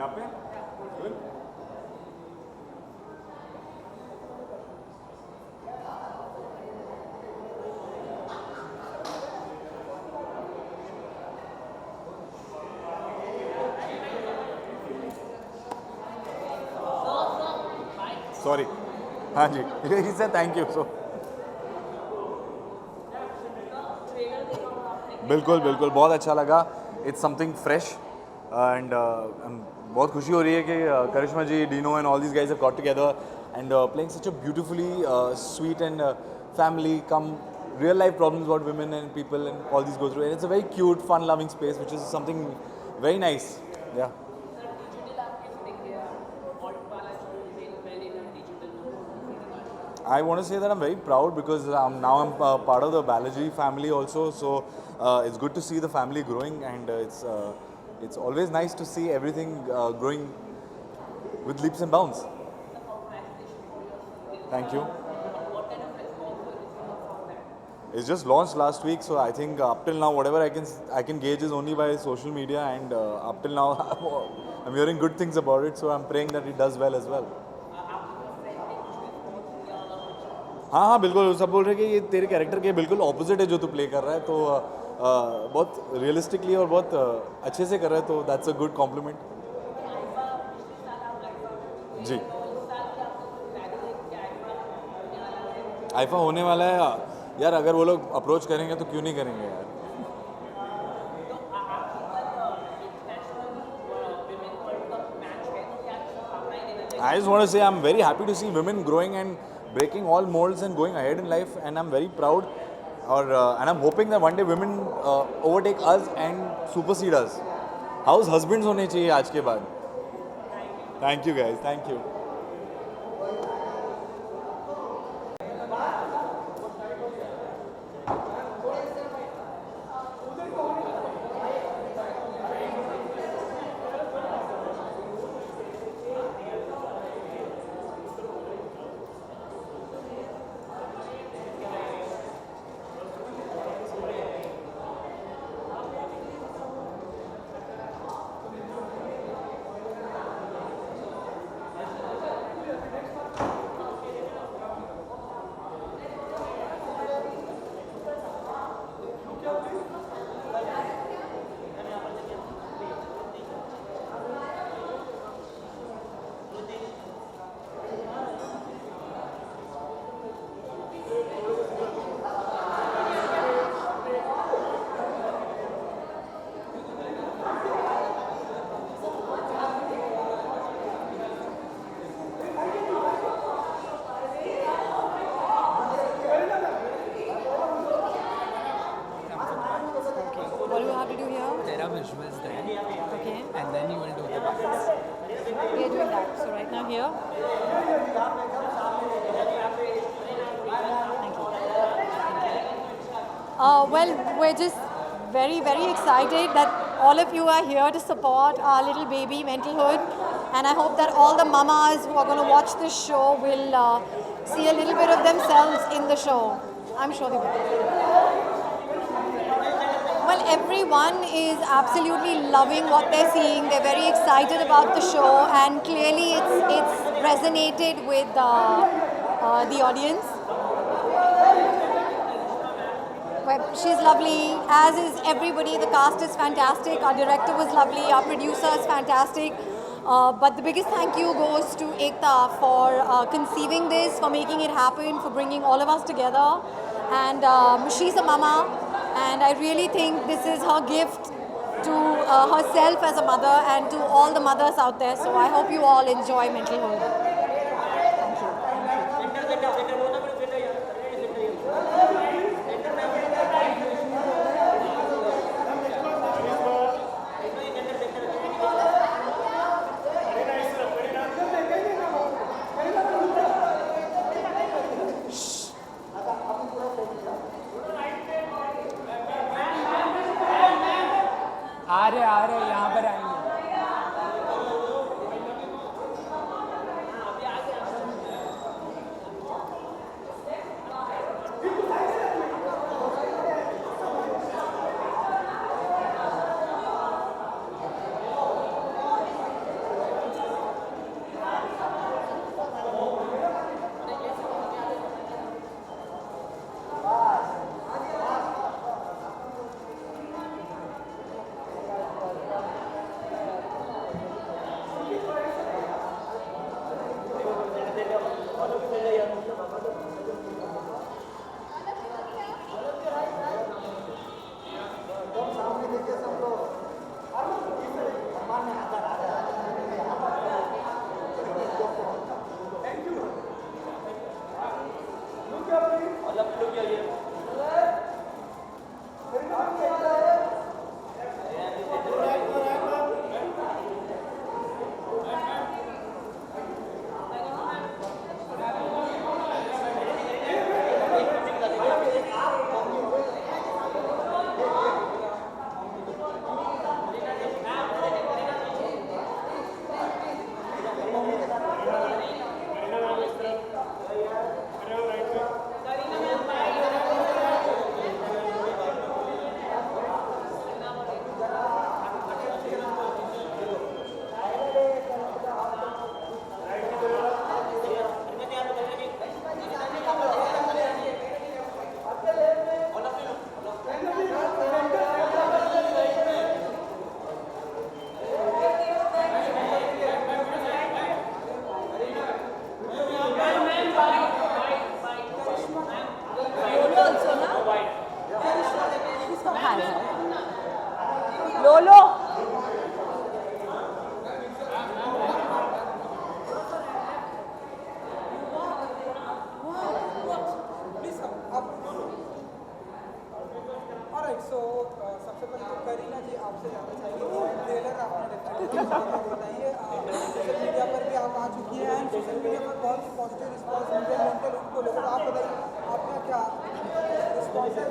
यहाँ पे good. Sorry. हाँ जी. He said thank you. So. बिल्कुल बिल्कुल बहुत अच्छा लगा. It's something fresh and बहुत खुशी हो रही है कि करिश्मा जी, Dino and all these guys have got together and playing such a beautifully sweet and family come real life problems what women and people and all these go through, and it's a very cute fun loving space which is something very nice. Yeah. I want to say that I'm very proud because now I'm part of the Balaji family also. So it's good to see the family growing, and it's always nice to see everything growing with leaps and bounds. Thank you. It's just launched last week, so I think up till now, whatever I can gauge is only by social media, and up till now, I'm hearing good things about it. So I'm praying that it does well as well. हाँ हाँ बिल्कुल. सब बोल रहे हैं कि ये तेरे कैरेक्टर के बिल्कुल ऑपोजिट है जो तू प्ले कर रहा है, तो बहुत रियलिस्टिकली और बहुत अच्छे से कर रहा है, तो दैट्स अ गुड कॉम्प्लीमेंट. जी. आईफा होने वाला है यार. अगर वो लोग अप्रोच करेंगे तो क्यों नहीं करेंगे यार. I just want to say I'm very happy to see women growing and breaking all molds and going ahead in life, and I'm very proud. And I'm hoping that one day women overtake us and supersede us. House husbands होने चाहिए आज के बाद. Thank you guys. Thank you. Visuals there. Okay. And then you will do the dance. We are doing that. So right now here. Thank you. Well, we're just very, very excited that all of you are here to support our little baby Mentalhood, and I hope that all the mamas who are going to watch this show will see a little bit of themselves in the show. I'm sure they will. Well, everyone is absolutely loving what they're seeing. They're very excited about the show, and clearly it's resonated with the audience. Well, she's lovely, as is everybody. The cast is fantastic. Our director was lovely. Our producer is fantastic. But the biggest thank you goes to Ekta for conceiving this, for making it happen, for bringing all of us together. And she's a mama. And I really think this is her gift to herself as a mother and to all the mothers out there. So I hope you all enjoy Mentalhood. आ रहे यहाँ पर आएंगे. बताइए social media पर भी आप आ चुकी हैं एंड सोशल मीडिया पर बहुत ही पॉजिटिव रिस्पॉन्स मिल रहा है मेंटल हेल्थ को लेकर। आप बताइए आपका क्या रिस्पॉन्स है?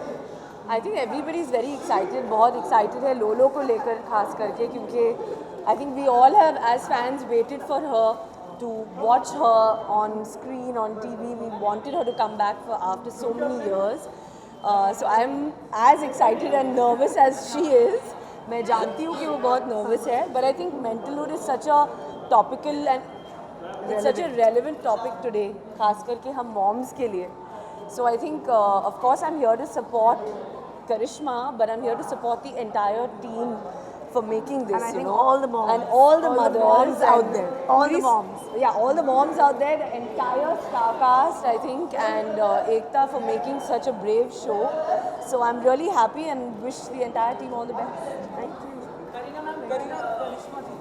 I think everybody is very excited, बहुत एक्साइटेड है लोलो को लेकर खास करके, क्योंकि I think we all have as fans waited for her to watch her on screen on TV. We wanted her to come back for after so many years. So I am as excited and nervous as she is. मैं जानती हूँ कि वो बहुत nervous है, but I think mentalhood is such a topical and it's such a relevant topic today, खास करके हम moms के लिए. So I think, of course, I'm here to support Karishma, but I'm here to support the entire team for making this. And I think know, all the moms, and all the all the mothers moms out and there, all the please- moms. Yeah, all the moms out there, the entire star cast, I think, and Ekta for making such a brave show. So I'm really happy and wish the entire team all the best. Thank you. Kareena Karisma ji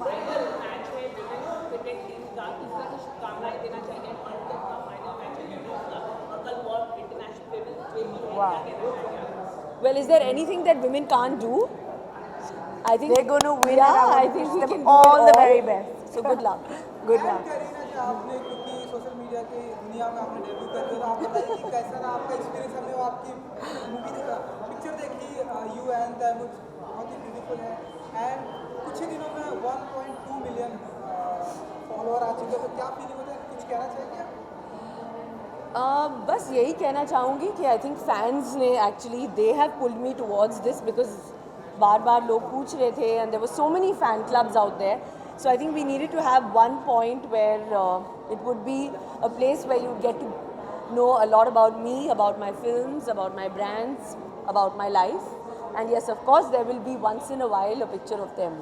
Wow. Well, is there anything that women can't do? I think They're going to win. Yeah, and I I think wish we them can do all it the very best. So good luck. Good and luck. Kareena ji आपने क्योंकि social media की दुनिया में आपने debut कर दिया, तो आप बताइए कि कैसा रहा आपका एक्सपीरियंस? हमने वो आपकी मूवी देखा, पिक्चर देखी यू एंड दैट बहुत ही ब्यूटीफुल है एंड कुछ ही दिनों में 1.2 मिलियन फॉलोअर आ चुके हैं, तो क्या फीलिंग होता है? कुछ कहना चाहिए आप? बस यही कहना चाहूँगी कि आई थिंक फैंस ने actually they have pulled me towards this because बार बार लोग पूछ रहे थे and there were so many fan clubs out there. So I think we needed to have one point where it would be a place where you get to know a lot about me, about my films, about my brands, about my life. And yes, of course, there will be once in a while a picture of them.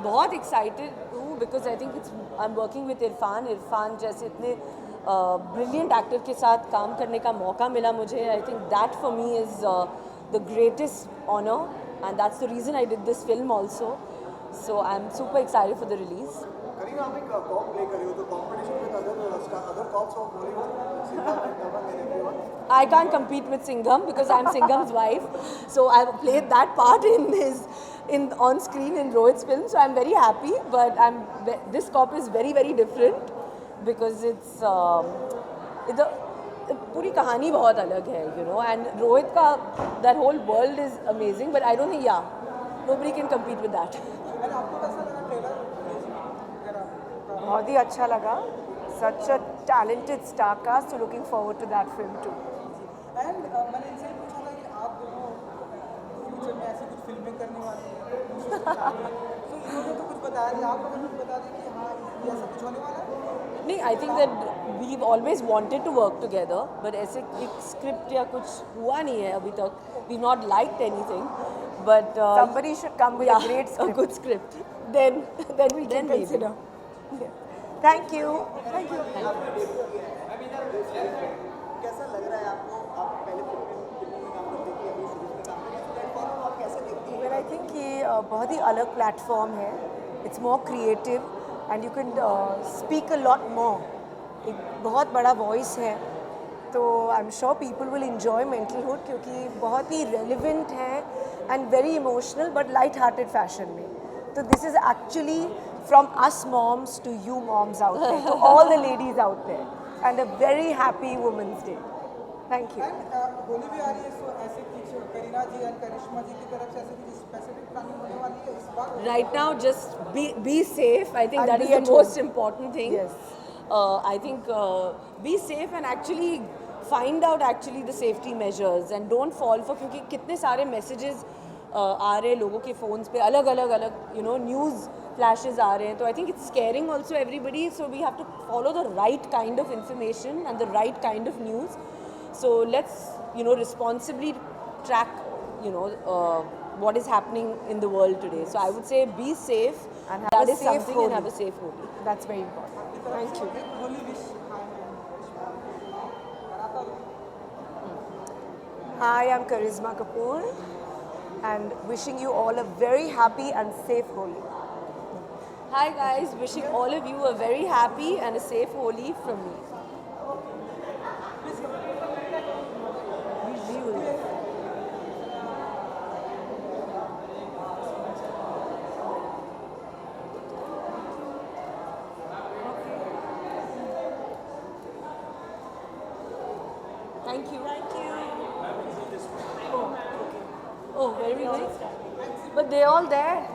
बहुत excited हूँ because I think it's I am working with Irfan जैसे इतने brilliant actor के साथ काम करने का मौका मिला मुझे. I think that for me is the greatest honour and that's the reason I did this film also. So I am super excited for the release. Kareena, आप एक कॉप प्ले कर रही हो, तो competition with other cops of Bollywood, Singham and दमन and everyone. I can't compete with Singham because I'm Singham's wife. So I've played that part on screen in Rohit's film. So I'm very happy. But this cop is very, very different because it's पूरी कहानी बहुत अलग है, you know. And Rohit का that whole world is amazing. But I don't think nobody can compete with that. And आपको कैसा लगा trailer? बहुत ही अच्छा लगा. Such a talented star cast. So looking forward to that film too. And मैंने इनसे पूछा था कि आप दोनों फ्यूचर में ऐसी कुछ फिल्में करने वाले हैं, कोशिश कर रहे हैं, तो इन्होंने तो कुछ बताया नहीं, आप लोगों ने कुछ बता दें कि हाँ ये ऐसा कुछ होने वाला है? नहीं, I think that we've always wanted to work together but ऐसे एक स्क्रिप्ट या कुछ हुआ नहीं है अभी तक. We not liked anything but Somebody should come with a great a script. good script. Then we can maybe. consider. Thank you. Thank you. कैसा लग रहा है आपको? आप पहले फिल्मों में काम करते थे, अभी सीरीज में काम करते हैं, प्लेटफॉर्म आप कैसे देखती हैं? Well, I think ये बहुत ही अलग प्लेटफॉर्म है. It's more creative and you can speak a lot more. एक बहुत बड़ा वॉइस है, तो I am sure people will enjoy Mentalhood क्योंकि बहुत ही रेलिवेंट है and very emotional but light hearted fashion में. तो this is actually from us moms to you moms out there, to all the ladies out there, and a very happy women's day. Thank you. And Holi भी आ रही है, सो ऐसे कुछ करीना जी and करिश्मा जी की तरफ से ऐसे कुछ स्पेसिफिक प्लानिंग होने वाली है इस बार? Right now, just be safe. I think And that be is the at home. most important thing. Yes. I think be safe and actually find out actually the safety measures and don't fall for क्योंकि कितने सारे messages आ रहे हैं लोगों के phones पे अलग you know news flashes आ रहे हैं. तो I think it's scaring also everybody. So we have to follow the right kind of information and the right kind of news. So let's responsibly track what is happening in the world today. So I would say be safe. And have That a is safe something Holi. and have a safe Holi. That's very important. Thank you. एक Holi wish कराता हूँ. Hi, I'm Karisma Kapoor and wishing you all a very happy and safe Holi. Hi guys, wishing all of you a very happy and a safe Holi from me. But they all there.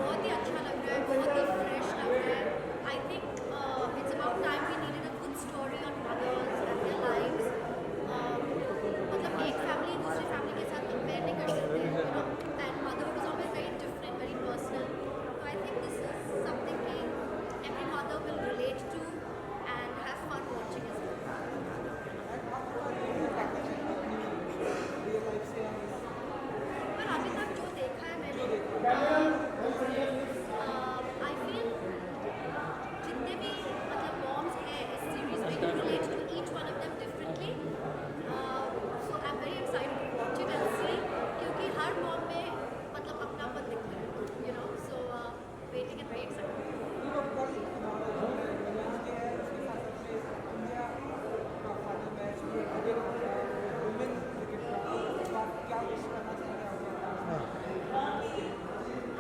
बहुत ही अच्छा लग रहा है, बहुत ही fresh लग रहा है. I think it's about time we needed a good story on mothers and their lives. मतलब एक फैमिली दूसरी फैमिली के साथ कंपेयर नहीं कर सकते, you know, and motherhood is always very different, very personal. So I think this is something that every mother will relate to and have fun watching as well. पर अभी तक जो देखा है मैंने, I feel जितने भी मतलब moms हैं इस series में, you relate to each one of them differently. So I'm very excited to watch it and see, क्योंकि हर mom में मतलब अपनापन दिखता है, you know. So waiting and very excited.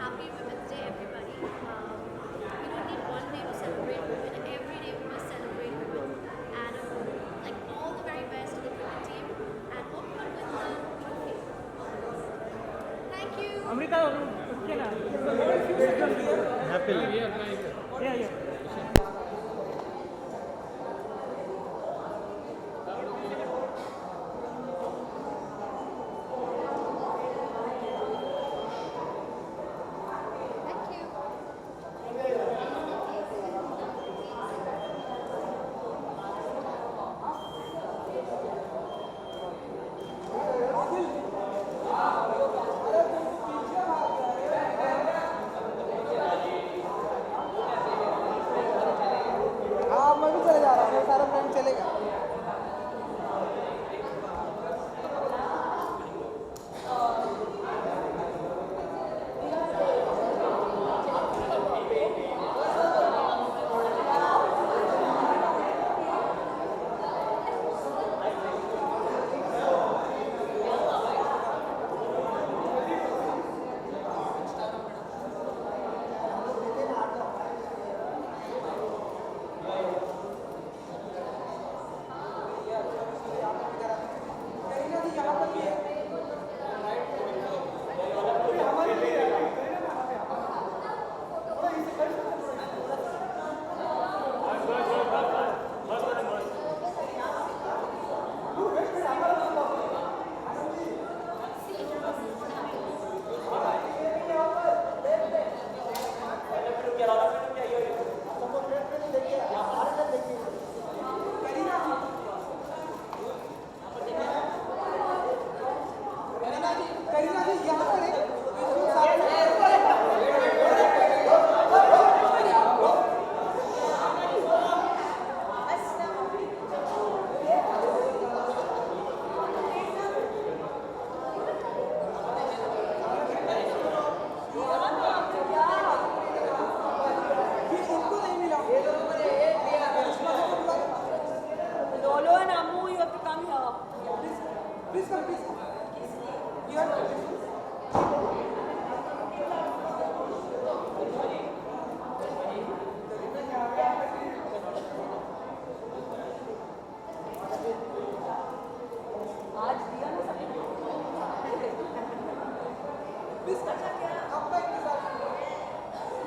Happy Women's Day, everybody. We don't need one day to celebrate women. Every day we must celebrate women. And like all the very best to the cricket team. And hope you all win the trophy. Thank you. Amrita, Thank you. हाँ मैं भी चले जा रहा हूँ, मेरा सारा friend चलेगा.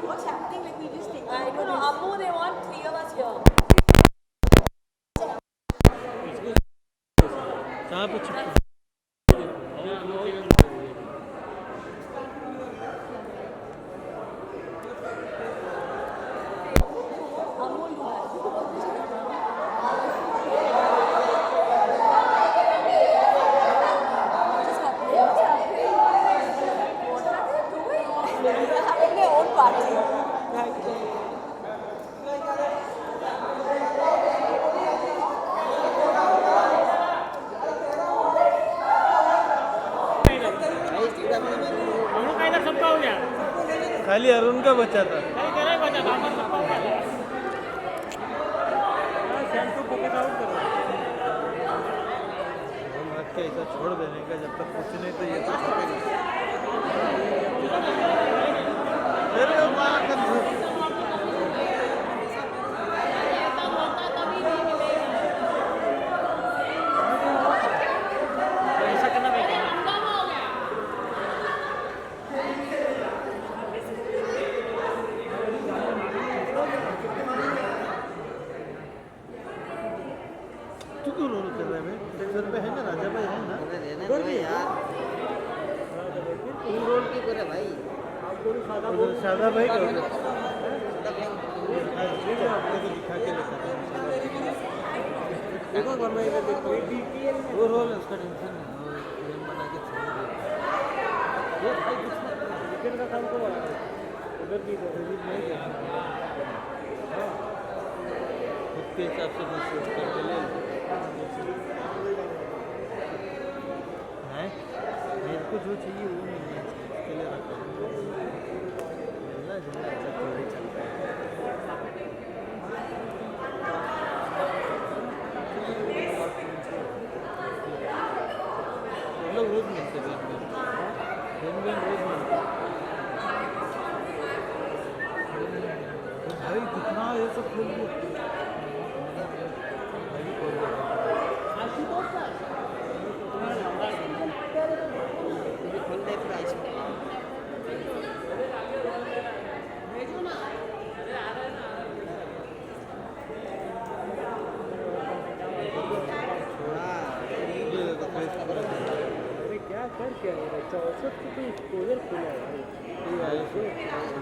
What's happening? Let me just take. I don't know. Ammu, they want 3 of us here. कहाँ पे चिपका खाली अरुण का बचा था। के ऐसा छोड़ देने का, जब तक कुछ नहीं तो ये तो तू क्यों रोल कर रहा है भाई? सर पे है ना, राजा भाई है ना, रोल की करे भाई। सादा भाई का दिखा के वो रोल है, उसका टेंशन नहीं, बना के छोड़ दे। चिकन का काम को उधर की खुद के हिसाब से कुछ शूट करके ले है। मेरे को जो चाहिए वो मिल जाए, इसके लिए रखा जितना अच्छा थोड़ी चलता है। लोग रोज मिलते हैं, रोज मिलते भाई, कितना ये सब खोल दिया।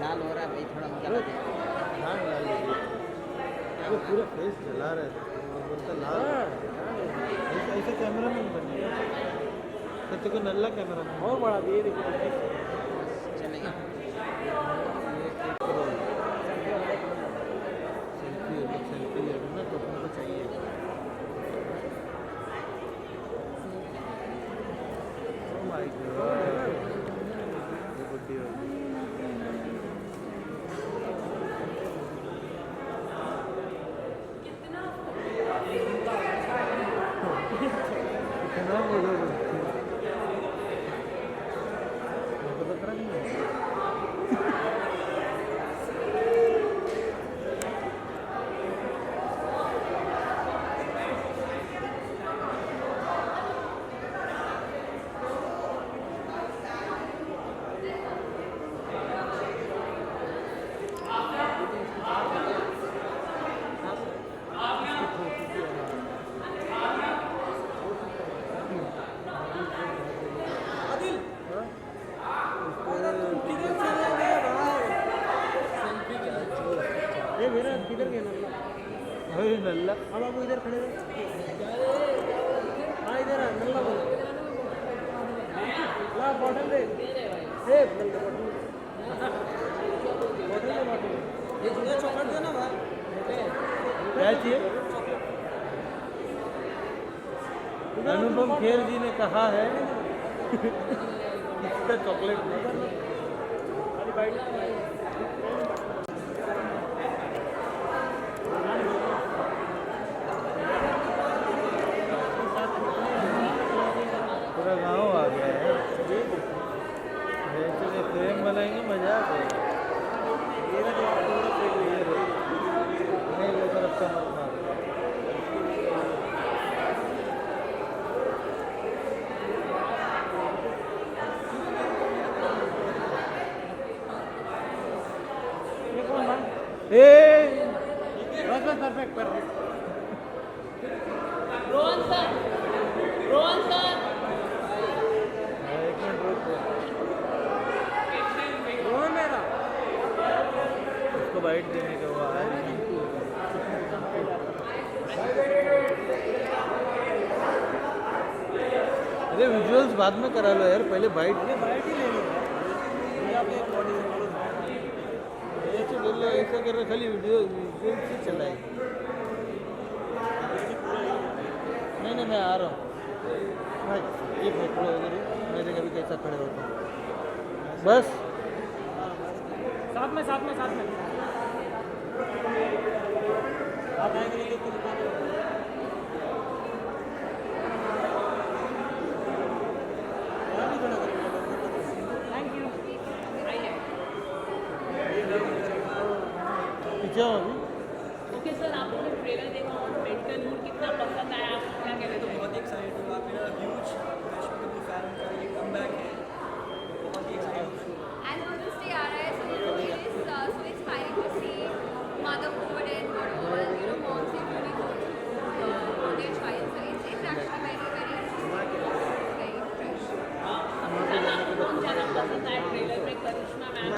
लाल हो रहा है भाई, थोड़ा मजा लगे। वो पूरा फेस जला रहे थे, बोलता लाल ऐसा कैमरा मैन बनेगा तो को नल्ला कैमरा मैन और बड़ा दे चलेगा। सेल्फी ले ना तो अपने को चाहिए। Oh my God, ये बुद्धि होगी। कितना बोलो मेरे को तो पता नहीं है। किधर गया नल्ला? अरे नल्ला, अब आप इधर खड़े रहो। हाँ इधर आ, नल्ला बोलो। ला बॉटल दे, बॉटल दे, बॉटल। ये चॉकलेट दे ना भाई। क्या चाहिए? अनुपम खेर जी ने कहा है इसका चॉकलेट पूरा गांव आ गया है। चलिए फ्रेम बनाएंगे, मजा आ जाएगा। नहीं वो तरफ का मत मारो। बस perfect perfect. Rohan sir, Rohan sir, एक मिनट रुको। रोहन मेरा उसको बाइट देने का हुआ है। अरे विजुअल्स बाद में करा लो यार, पहले बाइट ही ले लो। ऐसा कर रहे खाली वीडियो से चलाए। नहीं मैं आ रहा हूँ भाई, ये फोटो इधर मेरे कभी कैसा खड़े होता हूँ। बस साथ में साथ में साथ में आप आएंगे तो थैंक यू पीछे आओ अभी ओके सर, आपने ट्रेलर देखा और मेडिकल मूड कितना पसंद आया आपको, क्या कहना तो बहुत ही एक्साइटेड हूँ। आप मेरा ह्यूज वैष्णो फैन का ये कमबैक है, बहुत ही एक्साइटेड हूँ। And Women's Day aa raha hai, so it is so inspiring to see motherhood and what all moms are really going through their child. So it's actually very fresh. आपको कौन ज़्यादा पसंद आया trailer में, करिश्मा ma'am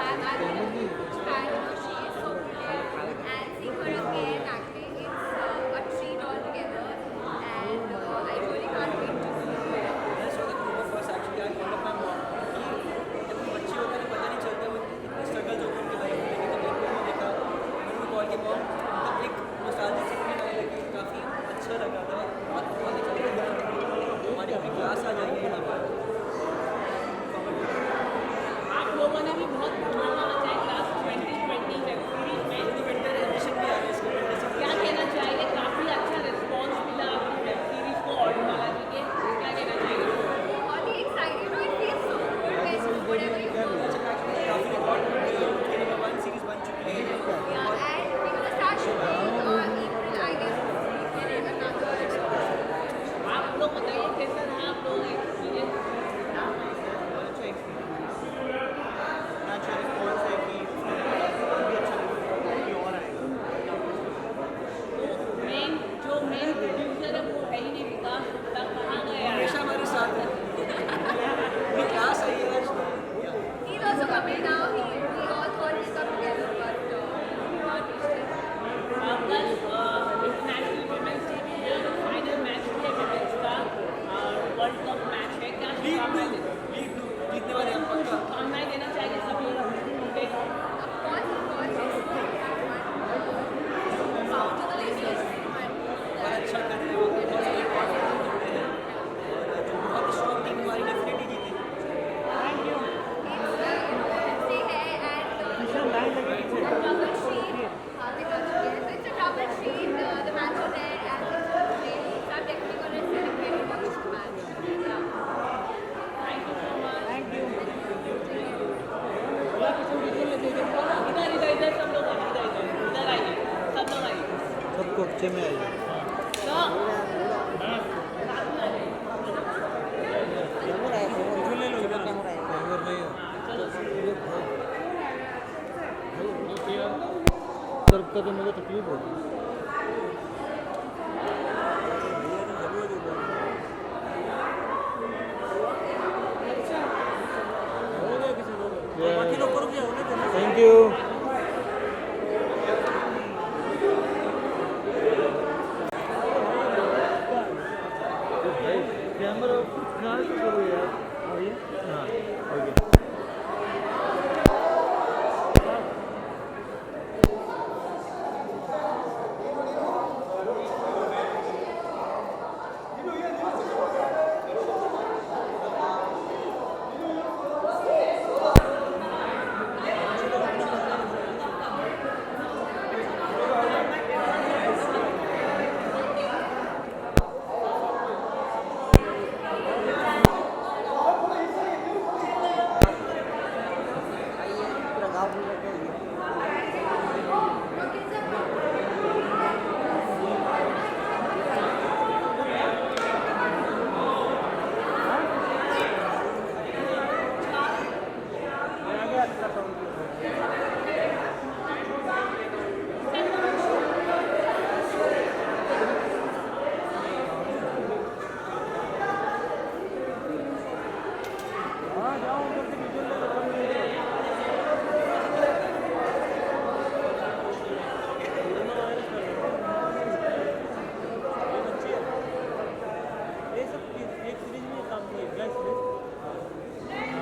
And I'm a huge fan. She is so brilliant, and seeing her again acting, it's a treat altogether. And I really can't wait to see her. मैं सो तक group of first actually I call up my mom कि जब वो बच्चे होते हैं पता नहीं चलता वो इतने स्ट्रगल्स होते हैं उनकी लाइफ में, लेकिन जब एक देखा मैंने कॉल के मॉम मतलब एक नॉस्टैल्जिक सी फील आई लगी, काफ़ी अच्छा लगा था। बहुत एक्साइटेड था हमारी अभी क्लास आ जाएगी यहाँ पर। आप लोगों ने भी बहुत धमाल मचाया क्लास 2020 वेब सीरीज में, विंटर एडिशन भी आ रही है इसकी विंटर सीरीज। क्या कहना चाहिए, काफ़ी अच्छा रिस्पॉन्स मिला आपकी वेब सीरीज को और वाला जी के, क्या कहना चाहिए? Are you excited? No, it feels so good. Best whatever you do. काफ़ी रिकॉर्ड नंबर 1 सीरीज बन चुकी है। Yeah, and we're gonna start shooting April, I guess, in another. आप लोग बताइए कैसा रहा आप लोगों का एक्सपीरियंस? मेन प्रोड्यूसर है वो है ही नहीं, विकास गुप्ता कहाँ गया? हमेशा हमारे साथ है। ये क्लास है ये आज। He's also coming now. We all thought he'd come together, but not reached it. कल इंटरनेशनल वुमेन्स डे भी है और फाइनल मैच भी है वुमेन्स का, वर्ल्ड कप मैच है, क्या शुभकामनाएं जीतने वाले हम पक्का। शुभकामनाएं देना चाहिए सभी लोगों को? Bow to the ladies. बहुत अच्छा कर रहे हो, बहुत सारे रिकॉर्ड कर रहे हैं और जो बहुत स्ट्रॉन्ग टीम हमारी डेफिनेटली जीतेगी। Say hey and double sheet. Because so it's a double sheet. The match is there and it's great. So I'm definitely going to celebrate and watch the match. Yeah. Thank you so much, thank you. इधर इधर इधर सब लोग आइए, इधर आइए, सब लोग आइए। सबको अच्छे में आइए। सर्व का तो मुझे तकलीफ होती है। Thank you. कैमरा कहाँ से करो यार? हाँ ओके।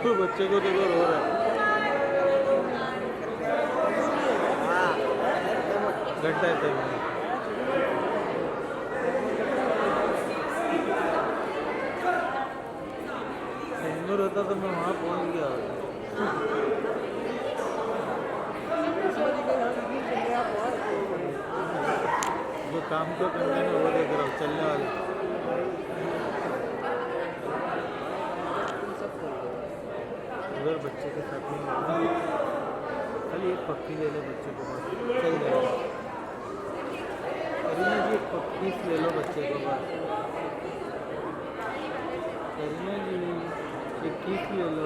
तो बच्चे को देखो रो रहा है। घंटा है जयपुर होता तो मैं वहाँ पहुँच गया होता। जो काम को करने में वो देख रहा हूँ चलने वाले। उधर बच्चे के साथ नहीं खाली एक पक्की ले लो बच्चे को बस सही रहेगा। करीना जी एक पीस ले लो बच्चे को बस। करीना जी एक पीस ले लो।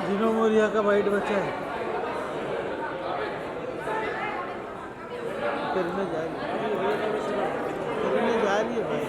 जिनो मोरिया का वाइट बच्चा है। करीना जा रही है, करीना जा रही है भाई।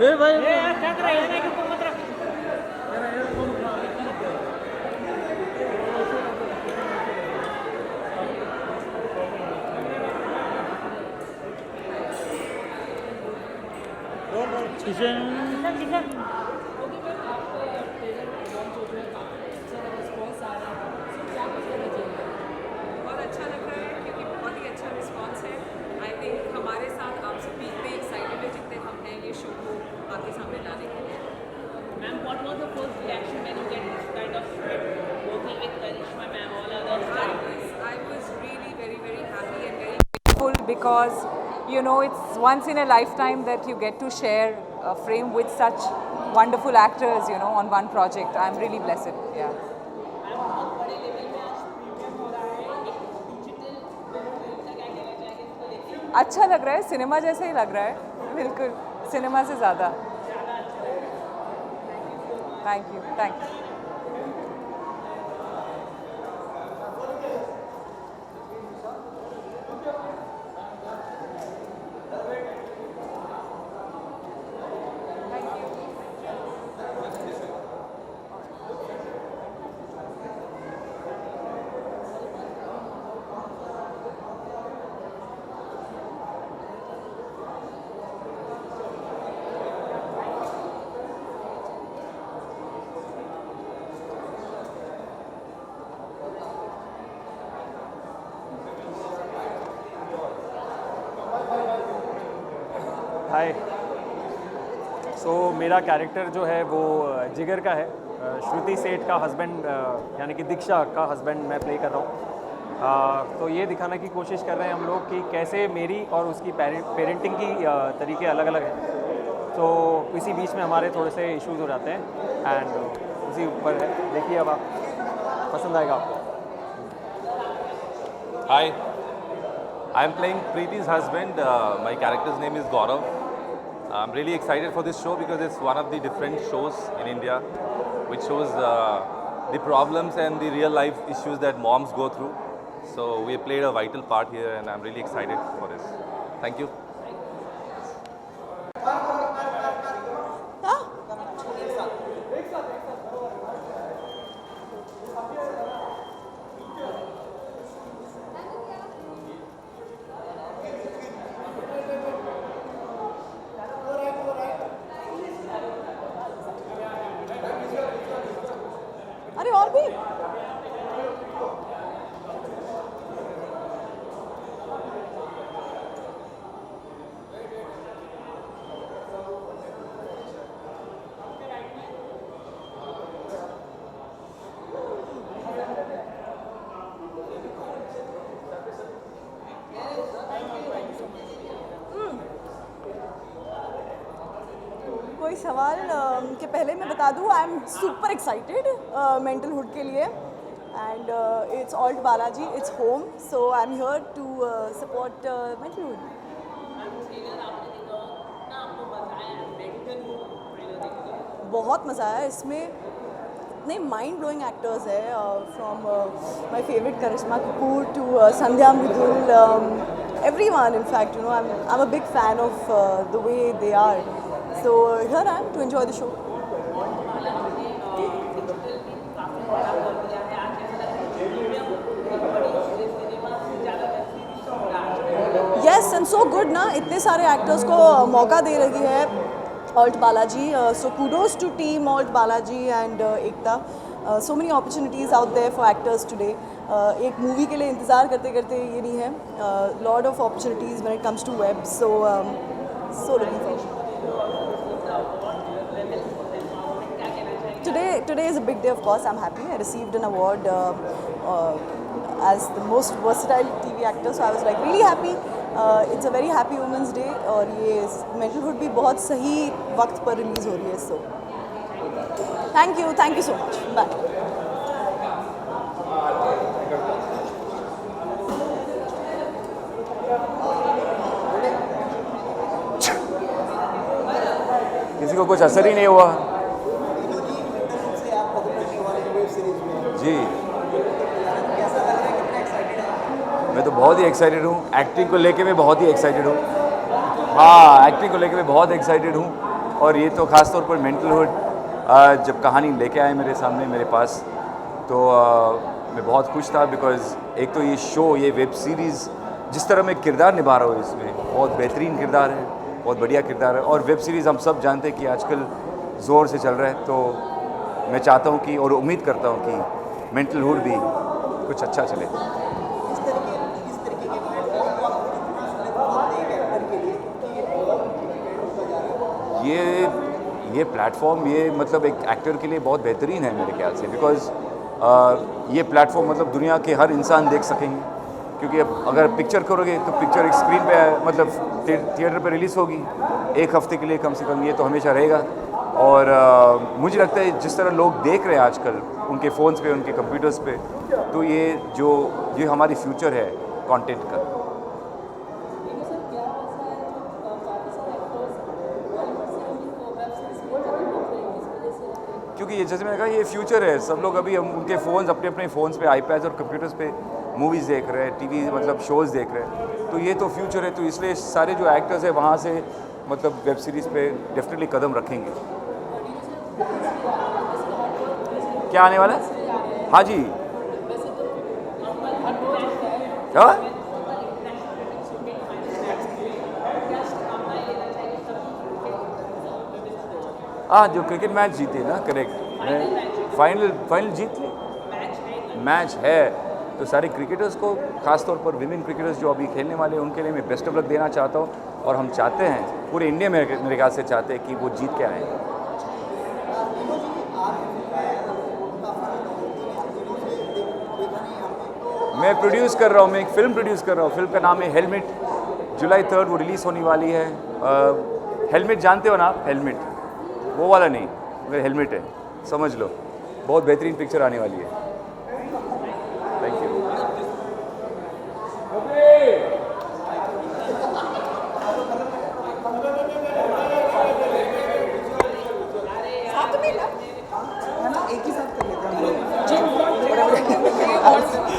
ए भाई क्या कर रहे हैं? ऊपर मत रख। किशन बहुत अच्छा लग रहा है क्योंकि बहुत ही अच्छा रिस्पांस है। आई थिंक हमारे साथ आप सभी इतने एक्साइटेड है जितने हम हैं ये शो को आपके सामने लाने के लिए। Ma'am, what was the first reaction when you get this kind of script working with Karishma ma'am, all other stars? I was really very, very happy and very Grateful because you know it's once in a lifetime that you get to share a frame with such wonderful actors, you know, on one project. I'm really blessed. Yeah. Ma'am बहुत बड़े level में आज premium हो रहा है, एक digital film का क्या कहना चाहेंगे इसको लेके? अच्छा लग रहा है, सिनेमा जैसा ही लग रहा है, बिल्कुल सिनेमा से ज़्यादा। Thank you. हाय। सो मेरा कैरेक्टर जो है वो जिगर का है। श्रुति सेठ का हस्बैंड यानी कि दीक्षा का हस्बैंड मैं प्ले कर रहा हूँ। तो ये दिखाने की कोशिश कर रहे हैं हम लोग कि कैसे मेरी और उसकी पेरेंटिंग की तरीके अलग अलग हैं। तो इसी बीच में हमारे थोड़े से इश्यूज हो जाते हैं एंड उसी ऊपर है। देखिए अब आप पसंद आएगा आपको। Hi, I'm playing Preeti's husband. My character's name is Gaurav. I'm really excited for this show because it's one of the different shows in India which shows the problems and the real life issues that moms go through. So we played a vital part here and I'm really excited for this. Thank you. अरे और भी कोई सवाल के पहले मैं बता दूँ I am super excited mentalhood के लिए and it's ALT Balaji it's home so I am here to support mentalhood. बहुत मज़ा आया इसमें। इतने माइंड ब्लोइंग एक्टर्स है from my favourite Karisma Kapoor to Sandhya Mridul everyone in fact you know I'm a big fan of the way they are so here I am to enjoy the show. Yes and so good ना इतने सारे actors को मौका दे रही है Alt Balaji so kudos to team Alt Balaji and Ekta so many opportunities out there for actors today एक movie के लिए इंतज़ार करते करते ये नहीं है lot of opportunities when it comes to web so looking forward. Today is a big day of course. I'm happy I received an award as the most versatile TV actor so I was like really happy. It's a very happy Women's Day और ये mental hood भी बहुत सही वक्त पर release हो रही है so thank you so much bye. किसी को कुछ असर ही नहीं हुआ जी। मैं तो बहुत ही एक्साइटेड हूँ एक्टिंग को लेके मैं बहुत ही एक्साइटेड हूँ। हाँ एक्टिंग को लेके मैं बहुत एक्साइटेड हूँ और ये तो ख़ास तौर पर मेंटल हुड जब कहानी लेके आए मेरे सामने मेरे पास तो मैं बहुत खुश था बिकॉज़ एक तो ये शो ये वेब सीरीज़ जिस तरह मैं किरदार निभा रहा हूँ इसमें बहुत बेहतरीन किरदार है बहुत बढ़िया किरदार है और वेब सीरीज़ हम सब जानते हैं कि आजकल ज़ोर से चल रहा है तो मैं चाहता हूँ कि और उम्मीद करता हूँ कि मेंटल हुड भी कुछ अच्छा चले। ये प्लेटफॉर्म ये मतलब एक एक्टर के लिए बहुत बेहतरीन है मेरे ख्याल से बिकॉज़ ये प्लेटफॉर्म मतलब दुनिया के हर इंसान देख सकेंगे क्योंकि अब अगर पिक्चर करोगे तो पिक्चर एक स्क्रीन पे मतलब थिएटर पे रिलीज़ होगी एक हफ्ते के लिए कम से कम ये तो हमेशा रहेगा और मुझे लगता है जिस तरह लोग देख रहे हैं आजकल उनके फ़ोन्स पे उनके कंप्यूटर्स पे तो ये हमारी फ्यूचर है कंटेंट का। क्योंकि ये जैसे मैंने कहा ये फ्यूचर है सब लोग अभी हम उनके फ़ोन्स अपने अपने फ़ोन्स पे आईपैड्स और कंप्यूटर्स पे मूवीज़ देख रहे हैं टीवी मतलब शोज़ देख रहे हैं तो ये तो फ्यूचर है तो इसलिए सारे जो एक्टर्स हैं वहाँ से मतलब वेब सीरीज़ पे डेफिनेटली कदम रखेंगे। क्या आने वाला है? हाँ जी क्या हाँ जो क्रिकेट मैच जीते ना करेक्ट फाइनल जीत ली मैच है तो सारे क्रिकेटर्स को खास तौर पर विमेन क्रिकेटर्स जो अभी खेलने वाले हैं उनके लिए मैं बेस्ट ऑफ लक देना चाहता हूँ और हम चाहते हैं, पूरे इंडिया में मेरे ख्याल से चाहते हैं कि वो जीत के आए। मैं प्रोड्यूस कर रहा हूँ, मैं एक फ़िल्म प्रोड्यूस कर रहा हूँ। फिल्म का नाम है हेलमेट। जुलाई 3 वो रिलीज़ होने वाली है। हेलमेट जानते हो ना आप? हेलमेट वो वाला नहीं, मगर हेलमेट है, समझ लो। बहुत बेहतरीन पिक्चर आने वाली है। Thank you. एक ही साथ कर लेते हैं हम लोग।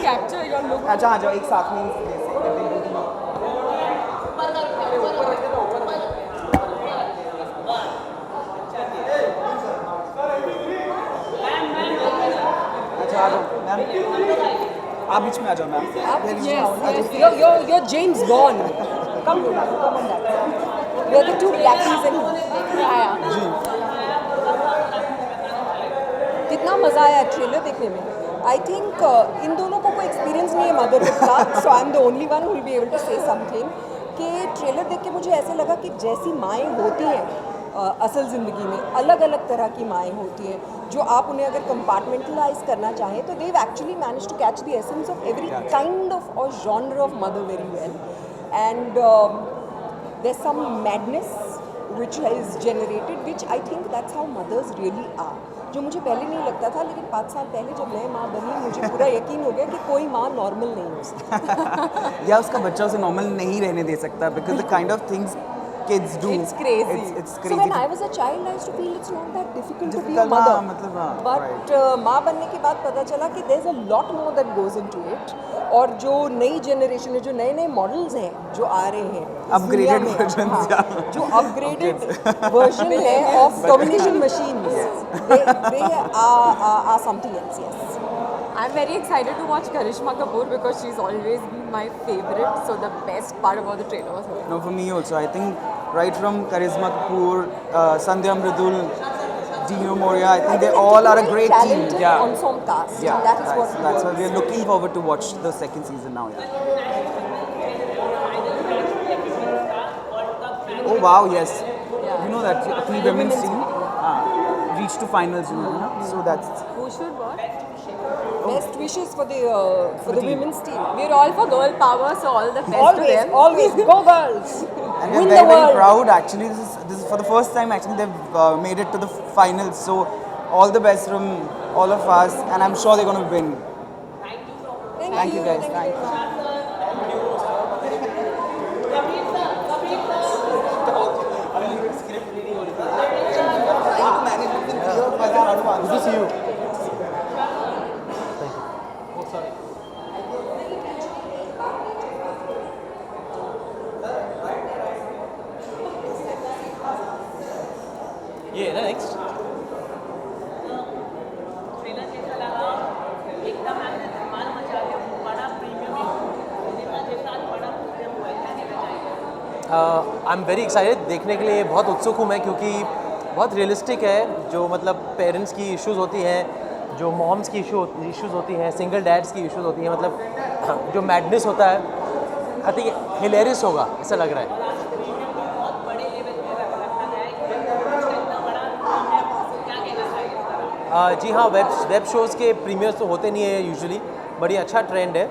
Capture your look. अच्छा आ जाओ, एक साथ में अच्छा आ जाओ मैम, आप बीच में आ जाओ ma'am. You're James Bond. Come on that. You're the two blackies and जी कितना मज़ा आया ट्रेलर देखने में। आई थिंक इन दोनों को कोई एक्सपीरियंस नहीं है मदरहुड का, so I am the only one will be able to say something. कि ट्रेलर देख के मुझे ऐसे लगा कि जैसी माएँ होती हैं असल ज़िंदगी में, अलग अलग तरह की माएँ होती हैं, जो आप उन्हें अगर कंपार्टमेंटलाइज करना चाहें तो Dev actually manage to catch the essence of every kind of और genre of mother very well. And there's some madness which is generated, which I think that's how mothers really are. जो मुझे पहले नहीं लगता था, लेकिन 5 साल पहले जब मैं माँ बनी मुझे पूरा यकीन हो गया कि कोई माँ नॉर्मल नहीं हो सकती। या उसका बच्चा उसे नॉर्मल नहीं रहने दे सकता, because the kind of things kids do, It's crazy. It's So crazy. when I was a child, I used to feel it's not that difficult to be a Difficult, mother. हाँ, मतलब हाँ, But माँ बनने के बाद पता चला कि there's a lot more that goes into it. और जो नई जनरेशन है, जो नए नए मॉडल्स हैं जो आ रहे हैं इस Upgraded दुनिया में, versions, हाँ, yeah. जो अपग्रेडेड वर्जन है of domination machines, they are something else. Yes. I'm very excited to watch Karishma Kapoor because she's always been my favorite. So the best part about the trailer was her. No, for me also. I think right from Karisma Kapoor, Sandhya Mridul, Dino Moria, I think they all are a great team. Talented Yeah. ensemble cast. Yeah, That is what that's why we're looking forward to watch the second season now. Yeah. Oh wow, yes. You know that the women's team reached to finals, you know. So that's Who should what? Best wishes for the women's team. We're all for girl power, so all the best to them. Always go girls. and Win we're the very very world. proud. Actually, this is for the first time. Actually, they've made it to the finals. So all the best from all of us, and I'm sure they're going to win. Thank you guys. Thank you. Good to see you. ये है ना next. Trailer कैसा लगा? एकदम आपने धमाल मचा दिया, बड़ा प्रीमियम सिनेमा जैसा बड़ा प्रीमियम हुआ है, क्या कहना चाहेंगे? आई एम वेरी एक्साइटेड, देखने के लिए बहुत उत्सुक हूँ मैं, क्योंकि बहुत रियलिस्टिक है। जो मतलब पेरेंट्स की इश्यूज़ होती हैं, जो मॉम्स की इश्यूज़ होती हैं, सिंगल डैड्स की इश्यूज़ होती हैं, मतलब जो मैडनेस होता है, आई थिंक हिलेरियस होगा, ऐसा लग रहा है। बहुत बड़े लेवल पे रखा गया है, इतना बड़ा प्रीमियम, क्या कहना चाहेंगे? जी हाँ, वेब शोज़ के प्रीमियर्स तो होते नहीं है यूजुअली, बड़ी अच्छा ट्रेंड है,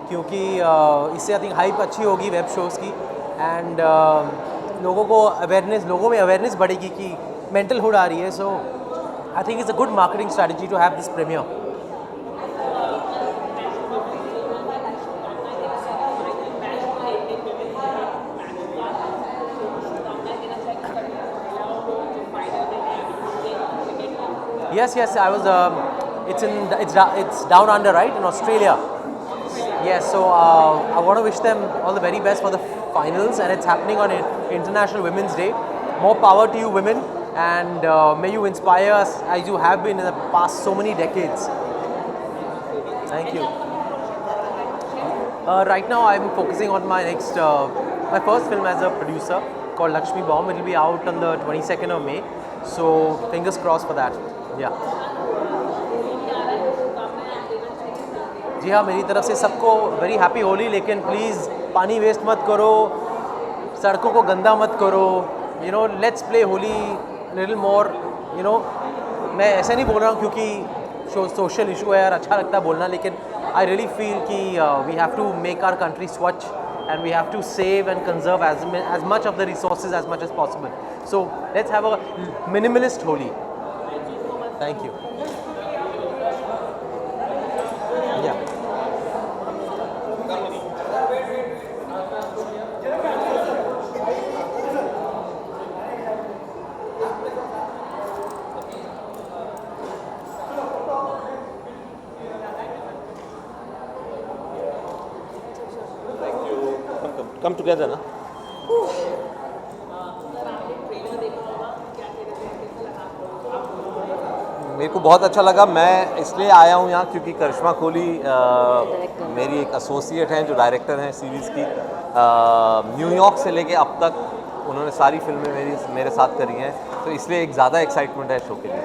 क्योंकि इससे आई थिंक हाइप अच्छी होगी वेब शोज़ की, एंड लोगों में अवेयरनेस बढ़ेगी कि मेंटल हुड आ रही है। So I think it's a good marketing strategy to have this premiere. Yes, I was. It's down under, right, in Australia. Yes, so I want to wish them all the very best for the finals, and it's happening on International Women's Day. More power to you, women, and may you inspire us as you have been in the past so many decades. Thank you. Right now, I'm focusing on my my first film as a producer called Lakshmi Bomb. It will be out on the 22nd of May. So fingers crossed for that. Yeah. जी हाँ, मेरी तरफ से सबको very happy Holi, लेकिन please पानी waste मत करो, सड़कों को गंदा मत करो, you know, let's play Holi little more, you know. मैं ऐसे नहीं बोल रहा हूँ क्योंकि सोशल इशू है और अच्छा लगता है बोलना, लेकिन आई रियली फील कि we have to make our country स्वच्छ and we have to save and conserve as much of the resources as much as possible. So let's have a minimalist Holi. Thank you. Yeah. Come together ना। मेरे को बहुत अच्छा लगा। मैं इसलिए आया हूँ यहाँ क्योंकि करिश्मा कोहली मेरी एक एसोसिएट हैं जो डायरेक्टर हैं सीरीज़ की। न्यूयॉर्क से लेके अब तक उन्होंने सारी फिल्में मेरे साथ करी हैं, तो इसलिए एक ज़्यादा एक्साइटमेंट है शो के लिए।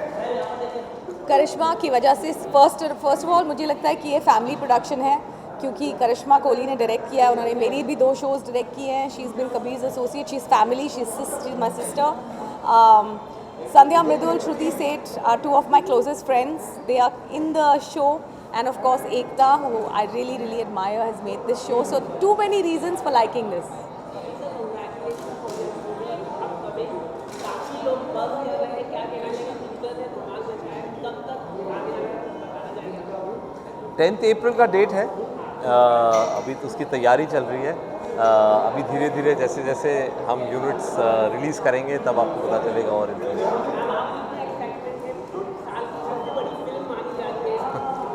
करिश्मा की वजह से फर्स्ट ऑफ ऑल मुझे लगता है कि ये फैमिली प्रोडक्शन है, क्योंकि करिश्मा कोहली ने डायरेक्ट किया है, उन्होंने मेरी भी 2 शोज़ डायरेक्ट किए हैं। She is been Kabir's associate, she is family, she is my sister. Sandhya Mridul, Shruti Seth are 2 of my closest friends. They are in the show, and of course Ekta, who I really, really admire, has made this show. So too many reasons for liking this. 10th अप्रैल का date है। अभी तो उसकी तैयारी चल रही है। अभी धीरे धीरे जैसे जैसे हम यूनिट्स रिलीज़ करेंगे तब आपको पता चलेगा और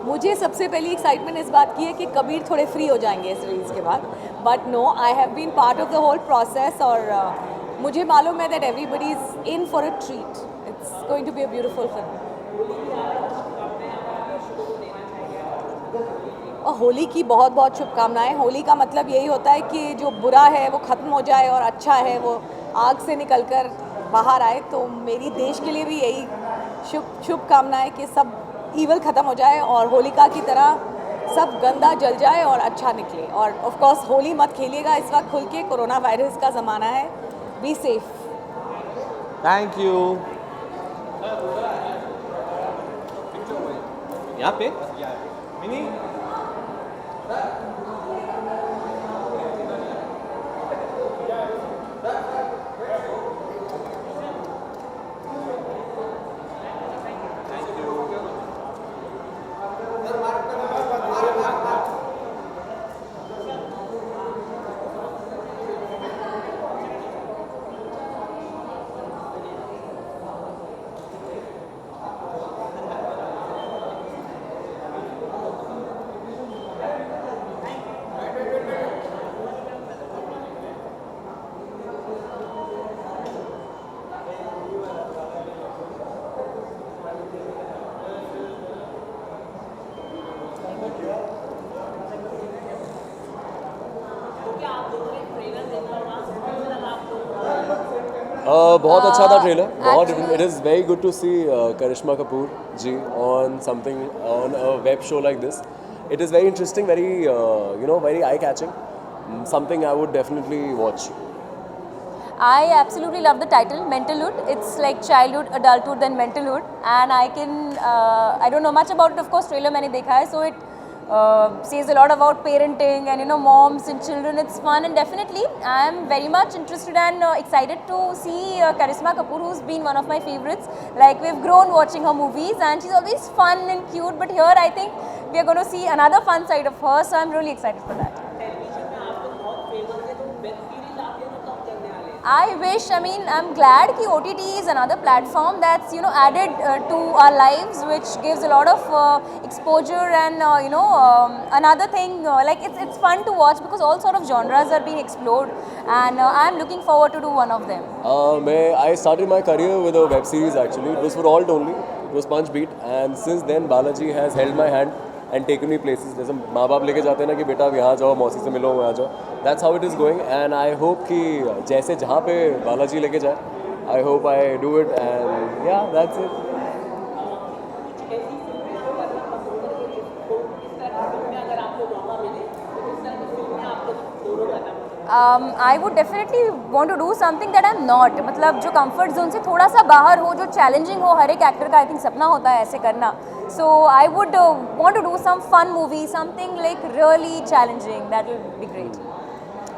मुझे सबसे पहली एक्साइटमेंट इस बात की है कि कबीर थोड़े फ्री हो जाएंगे इस रिलीज़ के बाद, but no, I have been part of the whole process और मुझे मालूम है that everybody is in for a treat. It's going to be a beautiful film. और होली की बहुत बहुत शुभकामनाएं। होली का मतलब यही होता है कि जो बुरा है वो ख़त्म हो जाए और अच्छा है वो आग से निकलकर बाहर आए। तो मेरी देश के लिए भी यही शुभकामनाएं कि सब ईवल ख़त्म हो जाए और होलिका की तरह सब गंदा जल जाए और अच्छा निकले। और ऑफ कोर्स होली मत खेलिएगा इस वक्त खुल के, कोरोना वायरस का ज़माना है। Be safe. Thank you. यहाँ पे मिनी बहुत अच्छा था ट्रेलर, बहुत it is very good to see Karisma Kapoor ji on something on a web show like this. It is very interesting, very very eye-catching. Something I would definitely watch. I absolutely love the title, Mentalhood. It's like childhood, adulthood, then mentalhood. And I don't know much about it. Of course, trailer मैंने देखा है, so it says a lot about parenting and moms and children. It's fun and definitely I am very much interested and excited to see Karisma Kapoor, who's been one of my favorites. Like we've grown watching her movies and she's always fun and cute. But here I think we are going to see another fun side of her. So I'm really excited for that. I wish, I'm glad that OTT is another platform that's, added to our lives, which gives a lot of exposure and, another thing, like it's fun to watch because all sort of genres are being explored and I'm looking forward to do one of them. I started my career with a web series actually. It was for alt only. It was Punch Beat, and since then Balaji has held my hand and taken me places. जैसे माँ बाप लेके जाते हैं ना कि बेटा यहाँ जाओ, मौसी से मिलो, वहाँ जाओ. That's how it is going, and I hope कि जैसे जहाँ पे बालाजी लेके जाए, I hope I do it, and yeah, that's it. I would definitely want to do something that I'm not. मतलब जो comfort zone से थोड़ा सा बाहर हो, जो challenging हो, हर एक actor का I think सपना होता है ऐसे करना. So I would want to do some fun movie, something like really challenging. That will be great.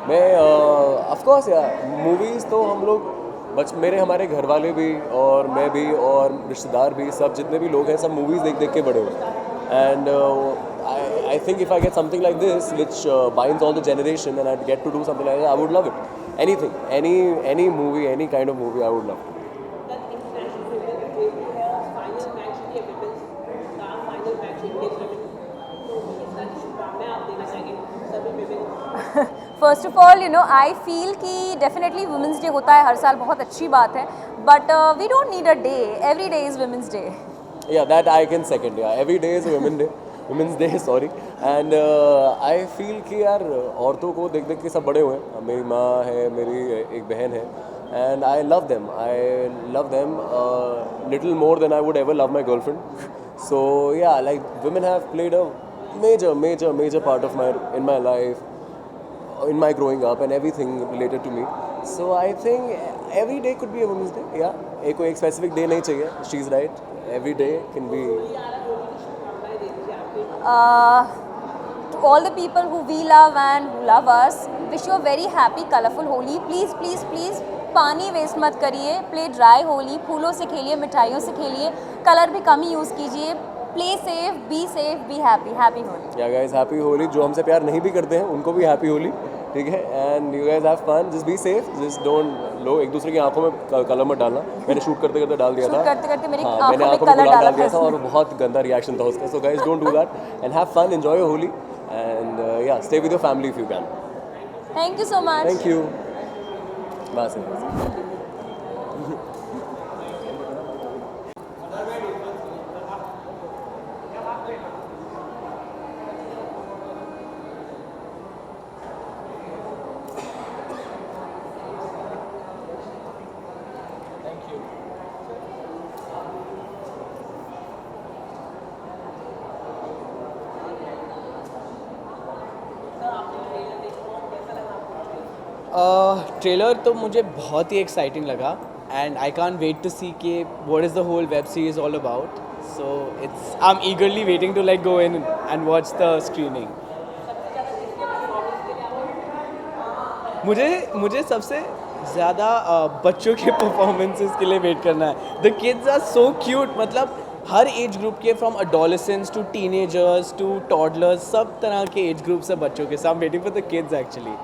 मैं ऑफ कोर्स यार मूवीज़ तो हम लोग मेरे हमारे घर वाले भी और मैं भी और रिश्तेदार भी सब जितने भी लोग हैं सब मूवीज़ देख देख के बड़े हुए and I think if I get something like this which binds all the generation and I'd get to do something like that, I would love it. Anything, any movie, any kind of movie, I would love it. First of all you know I feel कि definitely women's day होता है हर साल, बहुत अच्छी बात है, but we don't need a day, every day is women's day. Yeah, that I can second. Yeah, every day is a Women's Day. Sorry, and I feel कि यार औरतों को देख देख के सब बड़े हुए हैं. मेरी माँ है, मेरी एक बहन है, and I love them. I love them little more than I would ever love my girlfriend. So yeah, like women have played a major part of my life, in my growing up and everything related to me. So I think every day could be a Women's Day. Yeah, कोई एक specific day नहीं चाहिए. She's right. Every day can be. To all the people who we love and who love us, wish you a very happy, colorful Holi. Please, please, please, पानी waste मत करिए. Play dry Holi, फूलों से खेलिए, मिठाइयों से खेलिए, कलर भी कम ही यूज़ कीजिए. Play safe, be happy. Happy Holi. या गाइस, हैप्पी होली. जो हमसे प्यार नहीं भी करते हैं उनको भी हैप्पी होली. ठीक है, and you guys have fun, just be safe, just don't लो एक दूसरे की आंखों में कलर मत डालना. मैंने शूट करते करते डाल दिया था. करते मेरी मैंने आंखों में आंखों में कलर डाल दिया था था. और बहुत गंदा रिएक्शन था उसका. So guys don't do that and have fun, enjoy your Holi and या stay with your family if you can. Thank you so much. Thank you. बस. ट्रेलर तो मुझे बहुत ही एक्साइटिंग लगा and I can't wait to see के what is the whole web series all about. So it's I am eagerly waiting to like go in and watch the screening. मुझे सबसे ज़्यादा बच्चों के परफॉर्मेंसेस के लिए वेट करना है. The kids are so cute. मतलब हर एज ग्रुप के, from adolescents to teenagers to toddlers, सब तरह के एज ग्रुप से बच्चों के. So I am waiting for the kids actually.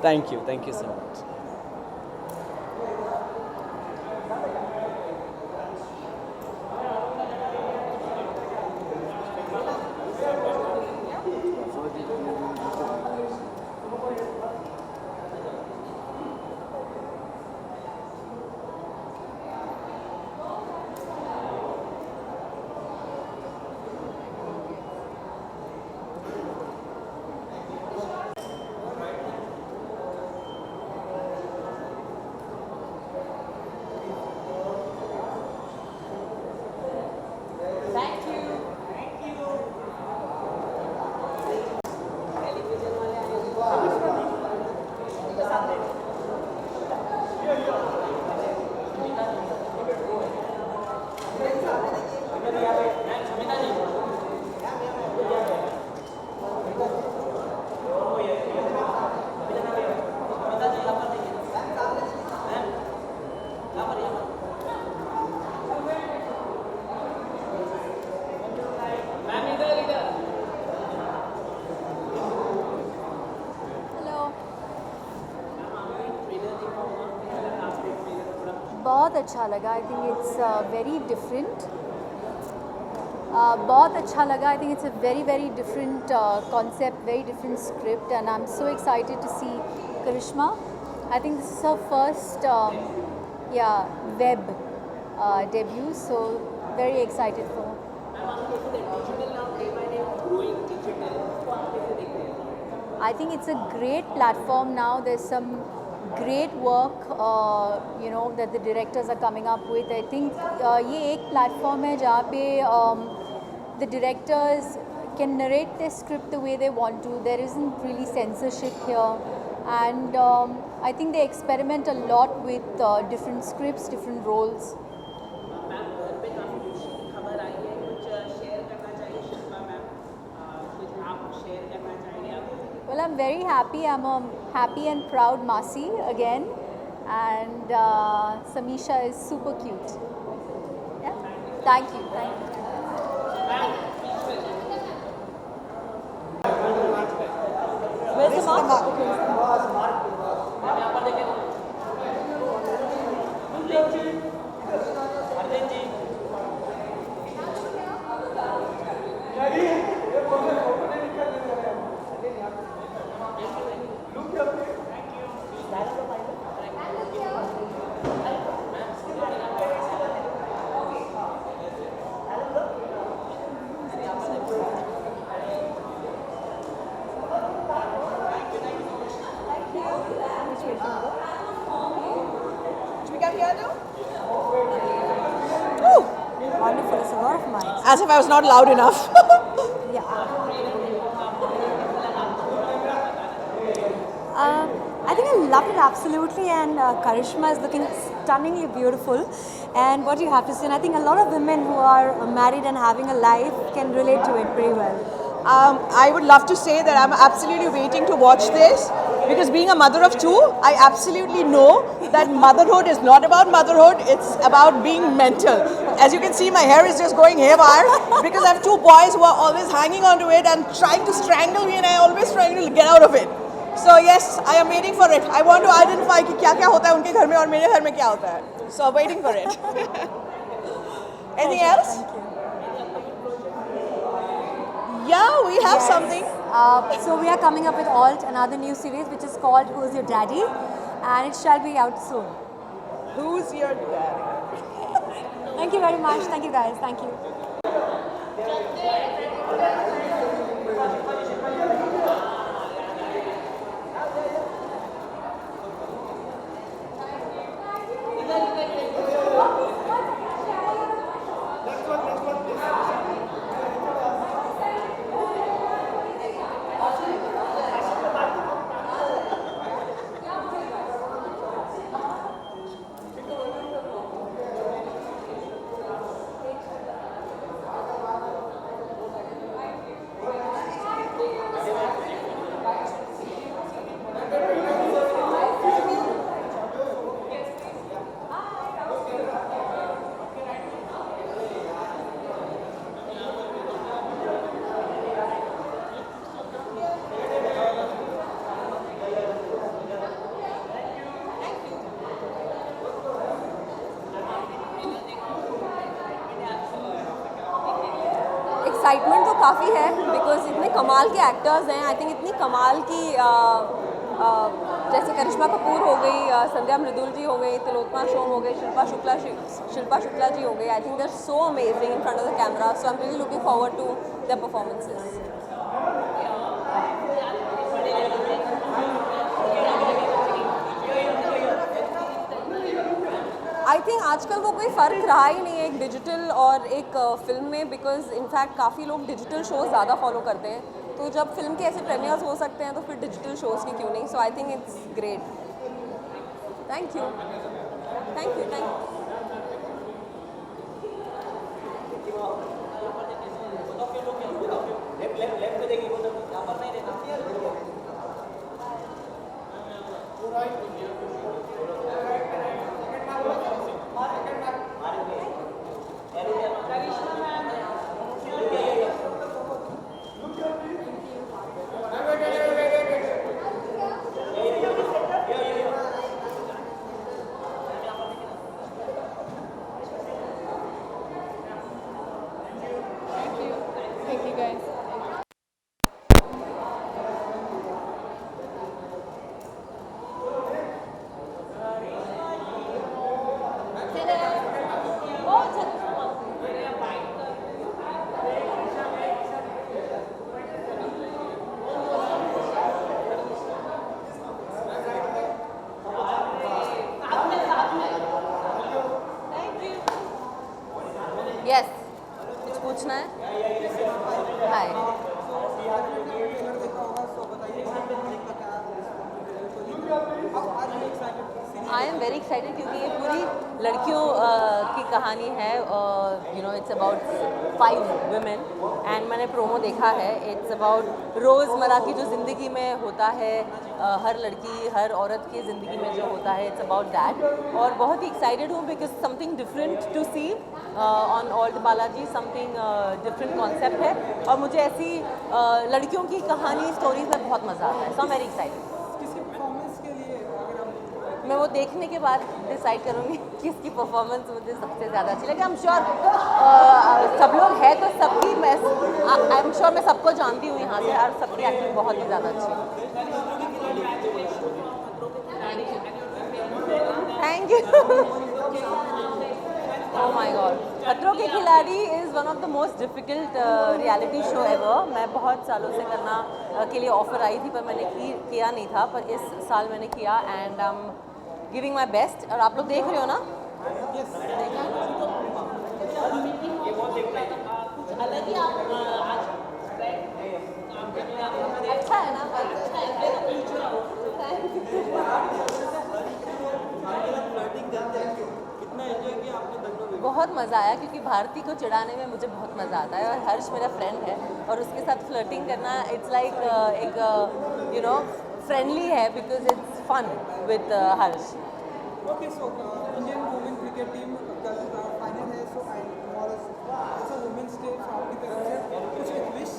Thank you so much. बहुत अच्छा लगा. I think it's very different. बहुत अच्छा लगा. I think it's a very different concept, very different script, and I'm so excited to see Karishma. I think this is her first web debut, so very excited for her. I think it's a great platform now. There's some great work that the directors are coming up with. I think ये एक platform है जहाँ पे the directors can narrate their script the way they want to. There isn't really censorship here. and I think they experiment a lot with different scripts, different roles. Ma'am घर पे काफ़ी खुशी खबर आई है, कुछ शेयर करना चाहिए शिल्पा मैम, कुछ आप शेयर करना चाहिए आप? Well, I'm very happy. I'm a happy and proud Masi again, and Samisha is super cute. Yeah, thank you, thank you. Where's the mark? Should we come here now? Wonderful, it's a lot of mics. As if I was not loud enough. I think I loved it absolutely, and Karishma is looking stunningly beautiful. And what you have to say, and I think a lot of women who are married and having a life can relate to it pretty well. I would love to say that I'm absolutely waiting to watch this, because being a mother of two, I absolutely know that motherhood is not about motherhood, it's about being mental. As you can see, my hair is just going haywire because I have two boys who are always hanging onto it and trying to strangle me, and I always trying to get out of it. So yes, I am waiting for it. I want to identify कि क्या क्या होता है उनके घर में और मेरे घर में क्या होता है. So I'm waiting for it. Anything else? Yeah, we have something. So we are coming up with Alt, another new series which is called Who's Your Daddy, and it shall be out soon. Who's your daddy? Thank you very much. Thank you guys. Thank you. Excitement तो काफ़ी है because इतने कमाल के actors हैं. I think इतनी कमाल की जैसे करिश्मा कपूर हो गई, संध्या मृदुल जी हो गई, तिलोत्तमा सोम हो गई, शिल्पा शुक्ला जी हो गई. I think they are so amazing in front of the camera. So I am really looking forward to their performances. I think आजकल वो कोई फ़र्क रहा ही नहीं है एक डिजिटल और एक फिल्म में, बिकॉज इनफैक्ट काफ़ी लोग डिजिटल शोज़ ज़्यादा फॉलो करते हैं. तो जब फिल्म के ऐसे प्रीमियर्स हो सकते हैं तो फिर डिजिटल शोज़ की क्यों नहीं. So I think it's great. Thank you. Thank you. Thank you. Yes, कुछ पूछना है? Hi. I am very excited क्योंकि ये पूरी लड़कियों की कहानी है. You know it's about 5 women and मैंने प्रोमो देखा है. इट्स अबाउट रोज़मर्रा की जो ज़िंदगी में होता है, हर लड़की हर औरत की ज़िंदगी में जो होता है. इट्स अबाउट दैट और बहुत ही एक्साइटेड हूँ because something different to see on ALT Balaji. Something different concept है और मुझे ऐसी लड़कियों की कहानी स्टोरीज में बहुत मज़ा आता है. So I am very excited. मैं वो देखने के बाद डिसाइड करूँगी किसकी परफॉर्मेंस मुझे सबसे ज़्यादा अच्छी लगी. आई एम श्योर सब लोग हैं तो सबकी मैं आई एम श्योर मैं सबको जानती हूँ यहाँ से और सबकी एक्टिंग बहुत ही ज़्यादा अच्छी है. Thank you. Oh my God. खतरों के खिलाड़ी is one of the most difficult reality show ever. मैं बहुत सालों से करना के लिए ऑफ़र आई थी पर मैंने किया नहीं था. पर इस साल मैंने किया and I am giving my best. और आप लोग देख रहे हो ना? अच्छा है ना? बहुत मज़ा आया क्योंकि भारती को चिढ़ाने में मुझे बहुत मज़ा आता है और हर्ष मेरा फ्रेंड है और उसके साथ फ्लर्टिंग करना इट्स लाइक एक यू नो फ्रेंडली है because it's fun with Harsh. Okay, so Indian women cricket team कल फाइनल है. सो tomorrow ऐसा वुमेन्स डे आपकी तरफ से कुछ एक wish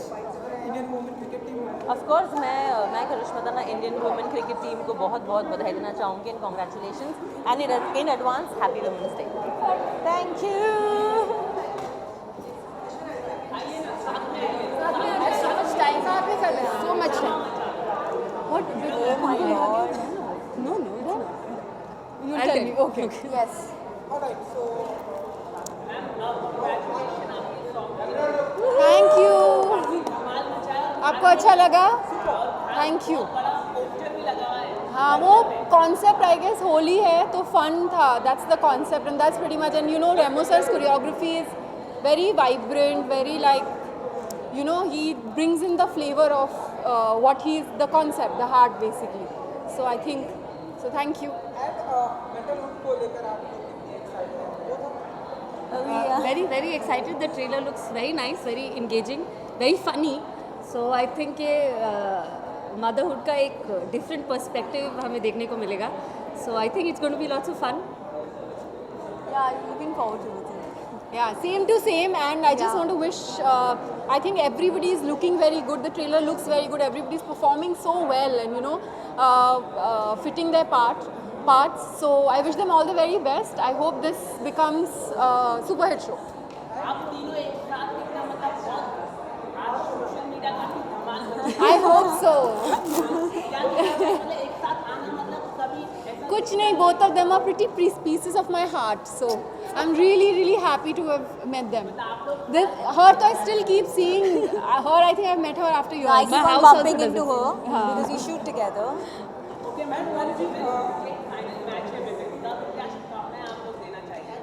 Indian women cricket team में? ऑफ कोर्स मैं करिश्मा तन्ना इंडियन वुमेन क्रिकेट टीम को बहुत बहुत बधाई देना चाहूँगी and congratulations and in advance happy women's day. Thank you. So much time. What? Oh my God. No. You I'll tell tell me. you. Okay. Yes. Alright, so Thank you. आपको अच्छा लगा? Thank you. हाँ वो concept I guess Holi है तो fun था. That's the concept and that's pretty much. And you know Remo sir's choreography is very vibrant, very like you know he brings in the flavor of what he is, the concept, the heart basically. So I think so. Thank you. Mental loop को लेकर आप लोग कितने excited हैं? Very, very excited. The trailer looks very nice, very engaging, very funny. So I think ये motherhood का एक different perspective हमें देखने को मिलेगा. So I think it's going to be lots of fun. Yeah, I'm looking forward to it. Yeah, same to same, and I just want to wish. I think everybody is looking very good. The trailer looks very good. Everybody is performing so well, and you know, fitting their parts. So I wish them all the very best. I hope this becomes super hit show. आप तीनों एक साथ कितना मतलब बहुत आज social media काफी धमाल कर रही है. I hope so. क्या मतलब एक साथ आना मतलब कभी ऐसा कुछ नहीं, both of them are pretty pieces of my heart. So I'm really happy to have met them. Her, I still keep seeing her. I think I've met her after yours. I keep on bumping into her because we shoot together. Okay ma'am वन जी final match है basically तब क्या शुभकामनाएं आप लोग देना चाहिए?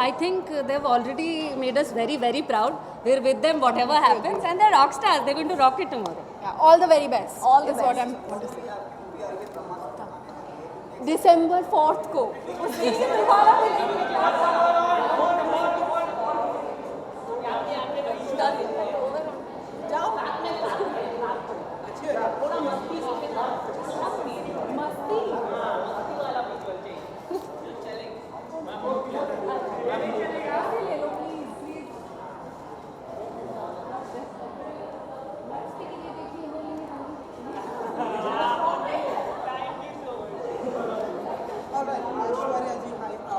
I think they've already made us very, very proud. We're with them whatever happens, and they're rock stars. They're going to rock it tomorrow. Yeah, all the very best. All the is best. what I'm want to say. December 4th को.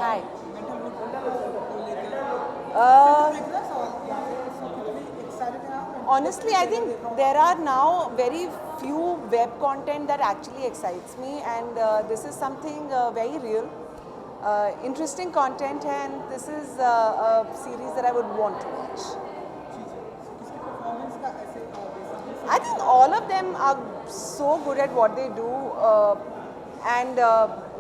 Hi. Honestly, I think there are now very few web content that actually excites me, and this is something very real, interesting content, and this is a series that I would want to watch. I think all of them are so good at what they do, and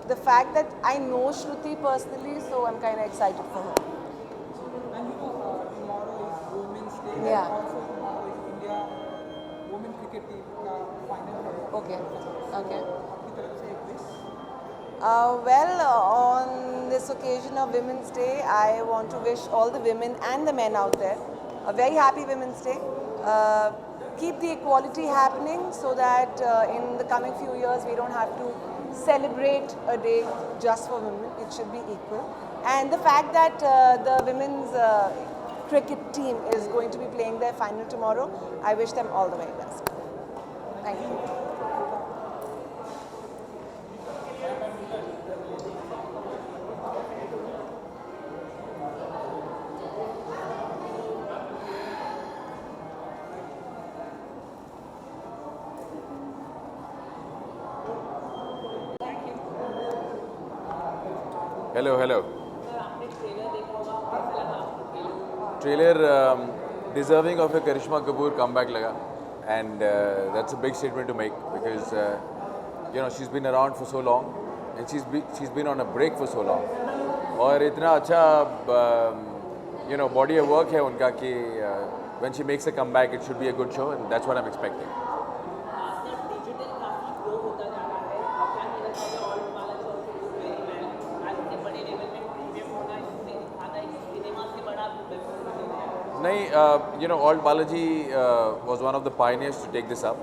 the fact that I know Shruti personally, so I'm kind of excited for her. And you know, tomorrow is Women's Day. Yeah. And also tomorrow is India Women Cricket Team का final है. Okay. Okay. आपकी तरफ से एक wish. On this occasion of Women's Day, I want to wish all the women and the men out there a very happy Women's Day. Keep the equality happening so that in the coming few years we don't have to celebrate a day just for women. It should be equal. And the fact that the women's cricket team is going to be playing their final tomorrow, I wish them all the very best. Thank you. Hello. Trailer deserving of a Karishma Kapoor comeback laga, and that's a big statement to make because she's been around for so long and she's been on a break for so long. और इतना अच्छा body of work है उनका कि when she makes a comeback it should be a good show, and that's what I'm expecting. नहीं, Alt Balaji was one of the pioneers to take this up.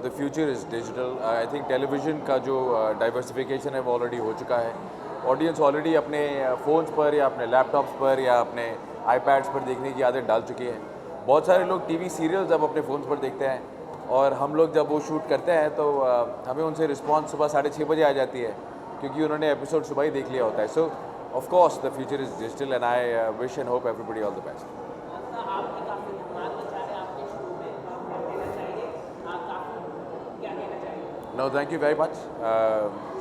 The future is digital. I think television का जो diversification है वो already हो चुका है. Audience already अपने phones पर या अपने laptops पर या अपने iPads पर देखने की आदत डाल चुकी है. बहुत सारे लोग TV serials अब अपने phones पर देखते हैं और हम लोग जब वो shoot करते हैं तो हमें उनसे response सुबह 6:30 बजे आ जाती है क्योंकि उन्होंने episode सुबह ही देख लिया होता है. So of course the future is digital, and I wish and hope everybody all the best. No, thank you very much.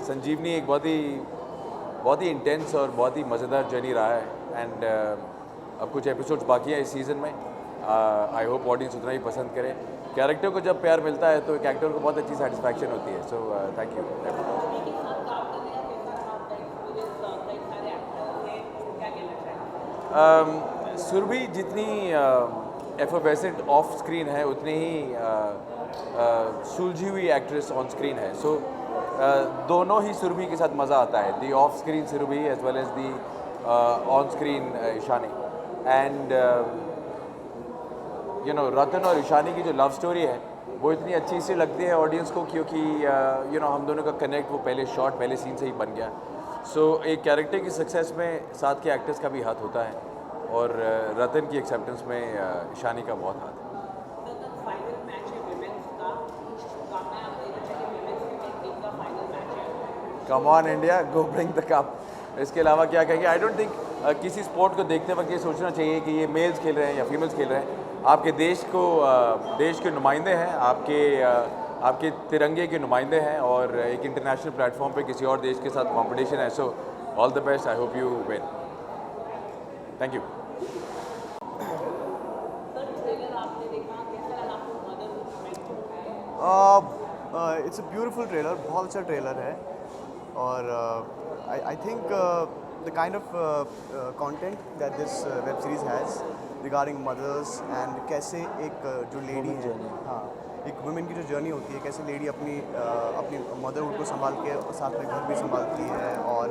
संजीवनी एक बहुत ही इंटेंस और बहुत ही मज़ेदार जर्नी रहा है, एंड अब कुछ एपिसोड्स बाकी हैं इस सीज़न में. आई होप ऑडियंस उतना ही पसंद करे. कैरेक्टर को जब प्यार मिलता है तो एक एक्टर को बहुत अच्छी सेटिस्फैक्शन होती है. So thank you. सुरभि जितनी एफर्वेसेंट ऑफ स्क्रीन है उतनी ही सुलझी हुई एक्ट्रेस ऑन स्क्रीन है. सो दोनों ही सुरभि के साथ मज़ा आता है. The off screen Surabhi as well as the on screen Ishani. And Ratan और ईशानी की जो लव स्टोरी है वो इतनी अच्छी इसलिए लगती है ऑडियंस को क्योंकि हम दोनों का कनेक्ट वो पहले सीन से ही बन गया. सो एक कैरेक्टर की सक्सेस में साथ के एक्टर्स का भी हाथ होता है और रतन की एक्सेप्टेंस में ईशानी का बहुत हाथ है. Come on India, go bring the cup. इसके अलावा क्या कहेंगे. आई डोंट थिंक किसी स्पोर्ट को देखते वक्त ये सोचना चाहिए कि ये मेल्स खेल रहे हैं या फीमेल्स खेल रहे हैं. आपके देश के नुमाइंदे हैं, आपके तिरंगे के नुमाइंदे हैं और एक इंटरनेशनल प्लेटफॉर्म पे किसी और देश के साथ कंपटीशन है. So all the best. I hope you win. Thank you. It's a beautiful trailer. बहुत अच्छा ट्रेलर है और I think the kind of content that this web series has regarding mothers and कैसे एक जो लेडी है, हाँ, एक वुमेन की जो जर्नी होती है, कैसे लेडी अपनी मदरहुड को संभाल के साथ में घर भी संभालती है और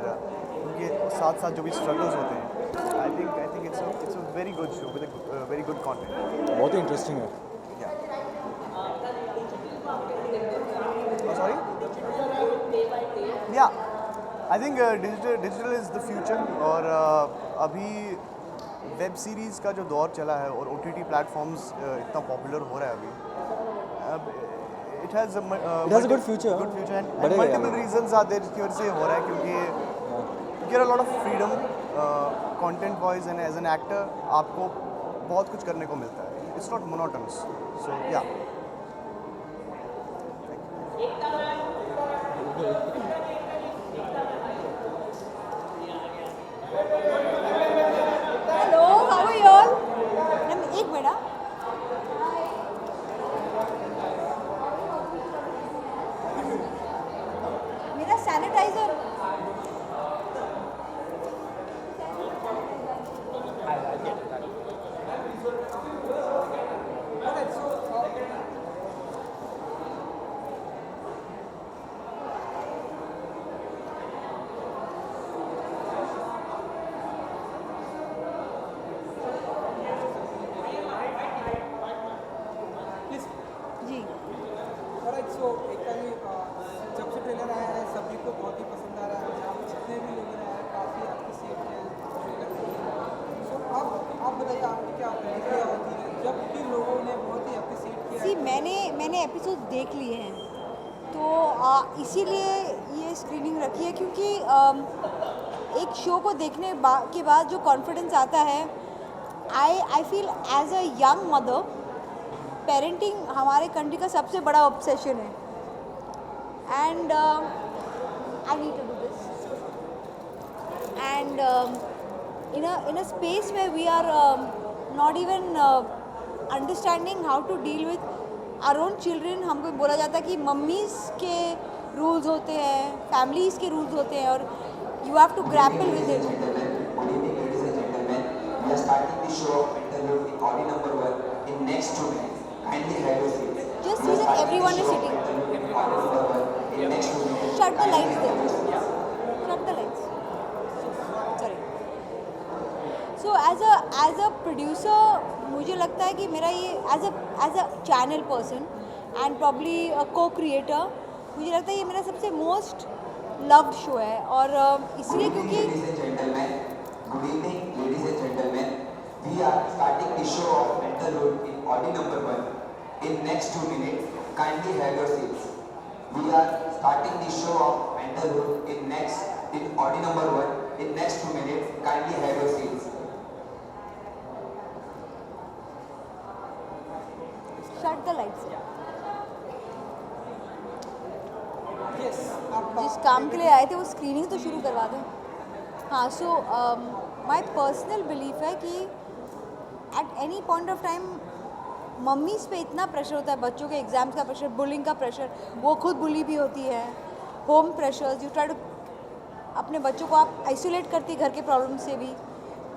उनके साथ साथ जो भी स्ट्रगल्स होते हैं. आई think it's a very good show with very good content. बहुत ही इंटरेस्टिंग है. सॉरी. या I think digital is the future. और अभी वेब सीरीज़ का जो दौर चला है और OTT प्लेटफॉर्म्स इतना पॉपुलर हो रहा है अभी, it has a good future and multiple reasons are there की वजह से हो रहा है क्योंकि there are lot of freedom content wise and as an actor आपको बहुत कुछ करने को मिलता है. It's not monotonous. सो या एक मिनट. मेरा सैनिटाइजर. लोगों ने बहुत ही अप्रिशिएट किया सी मैंने एपिसोड देख लिए हैं, तो इसीलिए ये स्क्रीनिंग रखी है, क्योंकि एक शो को देखने के बाद जो कॉन्फिडेंस आता है, I feel as a young mother, parenting हमारे कंट्री का सबसे बड़ा ऑब्सेशन है, and I need to do this, and in a space where we are not even understanding how to deal with our own children, हमको बोला जाता है कि मम्मीज़ के रूल्स होते हैं, फैमिलीज़ के रूल्स होते हैं, और you have to grapple with it. We are starting the show of Mentalhood in Audi number 1 in next 2 minutes. Kindly have your seats. Just see that everyone is sitting. In next 2 minutes. Shut the lights there. Shut the lights. Sorry. So as a producer, मुझे लगता है कि मेरा ये as a channel person and probably a co-creator, मुझे लगता है ये मेरा सबसे most loved show है, और इसलिए क्योंकि Good evening, ladies and gentlemen. We are starting the show of Mentalhood in Audi number 1 in next 2 minutes. Kindly have your seats. We are starting the show of Mentalhood in Audi number 1 in next 2 minutes. Kindly have your seats. Shut the lights. Yes. जिस काम के लिए आए थे वो screening तो शुरू करवा दें. हाँ, सो माई पर्सनल बिलीफ है कि at any point of time mummy's पे इतना प्रेशर होता है, बच्चों के एग्ज़ाम्स का प्रेशर, बुलिंग का प्रेशर, वो खुद बुली भी होती है, home pressures, you try to अपने बच्चों को आप आइसोलेट करती है घर के प्रॉब्लम से भी,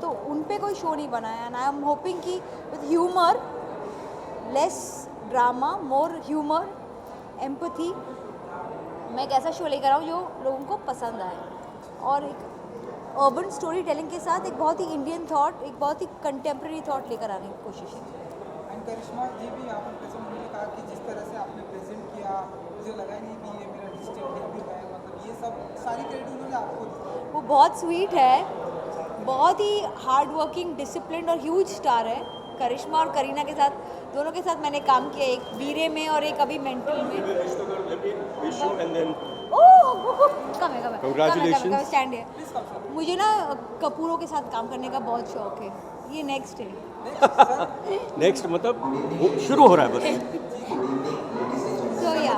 तो उन पे कोई शो नहीं बनाया. एंड आई एम होपिंग कि with humour, less drama, more humour, empathy, मैं एक ऐसा शो लेकर आऊँ जो लोगों को पसंद आए, और एक अर्बन स्टोरी टेलिंग के साथ एक बहुत ही इंडियन थॉट, एक बहुत ही कंटेम्प्रेरी थॉट लेकर आने की कोशिश है. एंड करिश्मा जी भी यहाँ पर प्रेजेंट होने कहा कि जिस तरह से आपने प्रेजेंट किया, मुझे लगा नहीं कि ये मेरा डिजिटल डेब्यू है, मतलब ये सब सारी क्रेडिट उन्होंने आपको दी. वो बहुत स्वीट है, बहुत ही हार्ड वर्किंग, डिसिप्लिन और ह्यूज स्टार है. करिश्मा और करीना के साथ, दोनों के साथ मैंने काम किया, एक वीरे में और एक अभी मेंटल में. Congratulations. स्टैंड है. मुझे ना कपूरों के साथ काम करने का बहुत शौक है. ये नेक्स्ट है. नेक्स्ट मतलब शुरू हो रहा है बस. सो या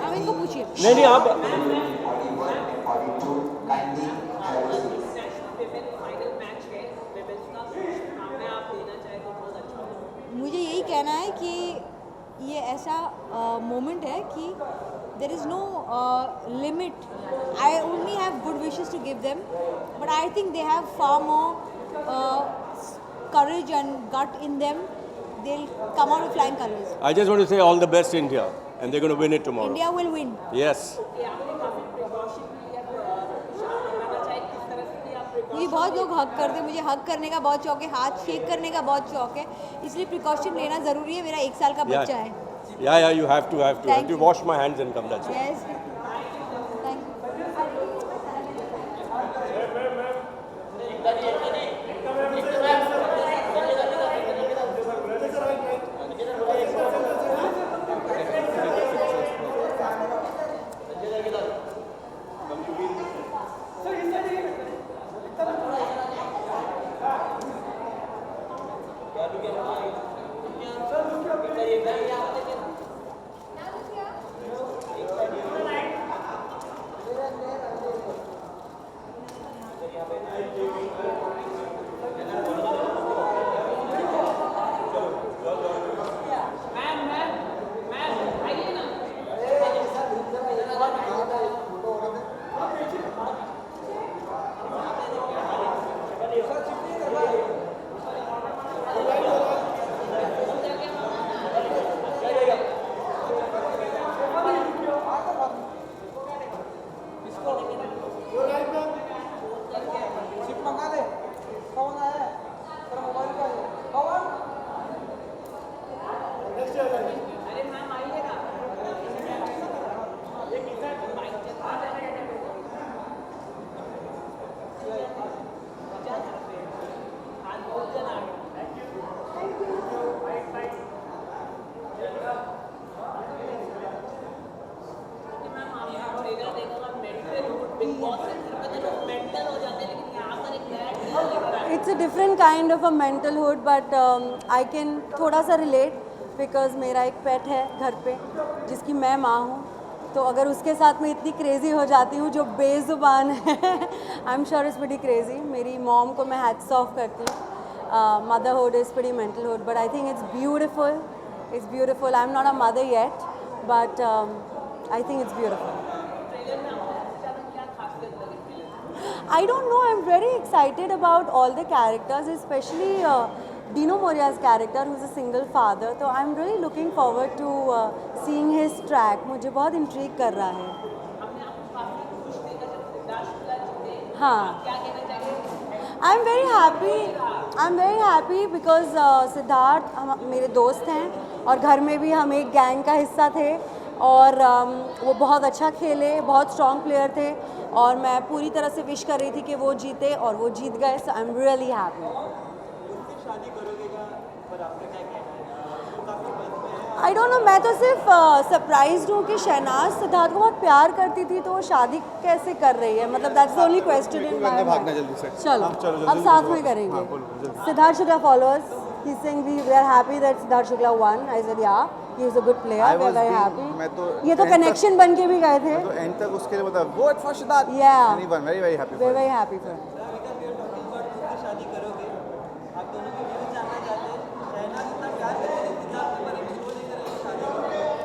अब इनको पूछिए. नहीं आप मुझे यही कहना है कि ये ऐसा मोमेंट है कि there is no limit. I only have good wishes to give them, but I think they have far more courage and gut in them. They'll come out with flying colors. I just want to say all the best India, and they're going to win it tomorrow. India will win. Yes. मुझे बहुत लोग हक करते हैं, मुझे हक करने का बहुत शौक है, हाथ शेक करने का बहुत शौक है, इसलिए प्रिकॉशन लेना ज़रूरी है. मेरा 1 साल का बच्चा है. Yeah, you have to. I have to wash my hands and come. That's it. Yes. Thank a different kind of a mentalhood, but I can थोड़ा सा relate because मेरा एक pet है घर पे जिसकी मैं माँ हूँ, तो अगर उसके साथ मैं इतनी क्रेज़ी हो जाती हूँ जो बेज़ुबान है, आई am sure it's pretty crazy. मेरी मॉम को मैं hats off करती हूँ. Motherhood is pretty mentalhood, but I think it's beautiful. It's beautiful. I'm not a mother yet, but I think it's beautiful. I don't know. I'm very excited about all the characters, especially Dino Moria's character, who's a single father. So I'm really looking forward to seeing his track. मुझे बहुत intrigue कर रहा है. हाँ. I'm very happy. I'm very happy because Siddharth मेरे दोस्त हैं और घर में भी हम एक गैंग का हिस्सा थे और वो बहुत अच्छा खेले, बहुत स्ट्रॉन्ग प्लेयर थे और मैं पूरी तरह से विश कर रही थी कि वो जीते और वो जीत गए. So I am really happy. I don't know, मैं तो सिर्फ सरप्राइज्ड हूँ कि शहनाज सिद्धार्थ को बहुत प्यार करती थी तो वो शादी कैसे कर रही है, मतलब that's the only question in my mind. चलो अब साथ में करेंगे. Siddharth Shukla followers, he is saying we are happy that Siddharth Shukla won. I said yeah, he is a good player, we are very happy. ये तो कनेक्शन बन के भी गए थे. तो एंड तक उसके लिए मतलब vote for Siddharth. Yeah, anyone very very happy. Very happy for.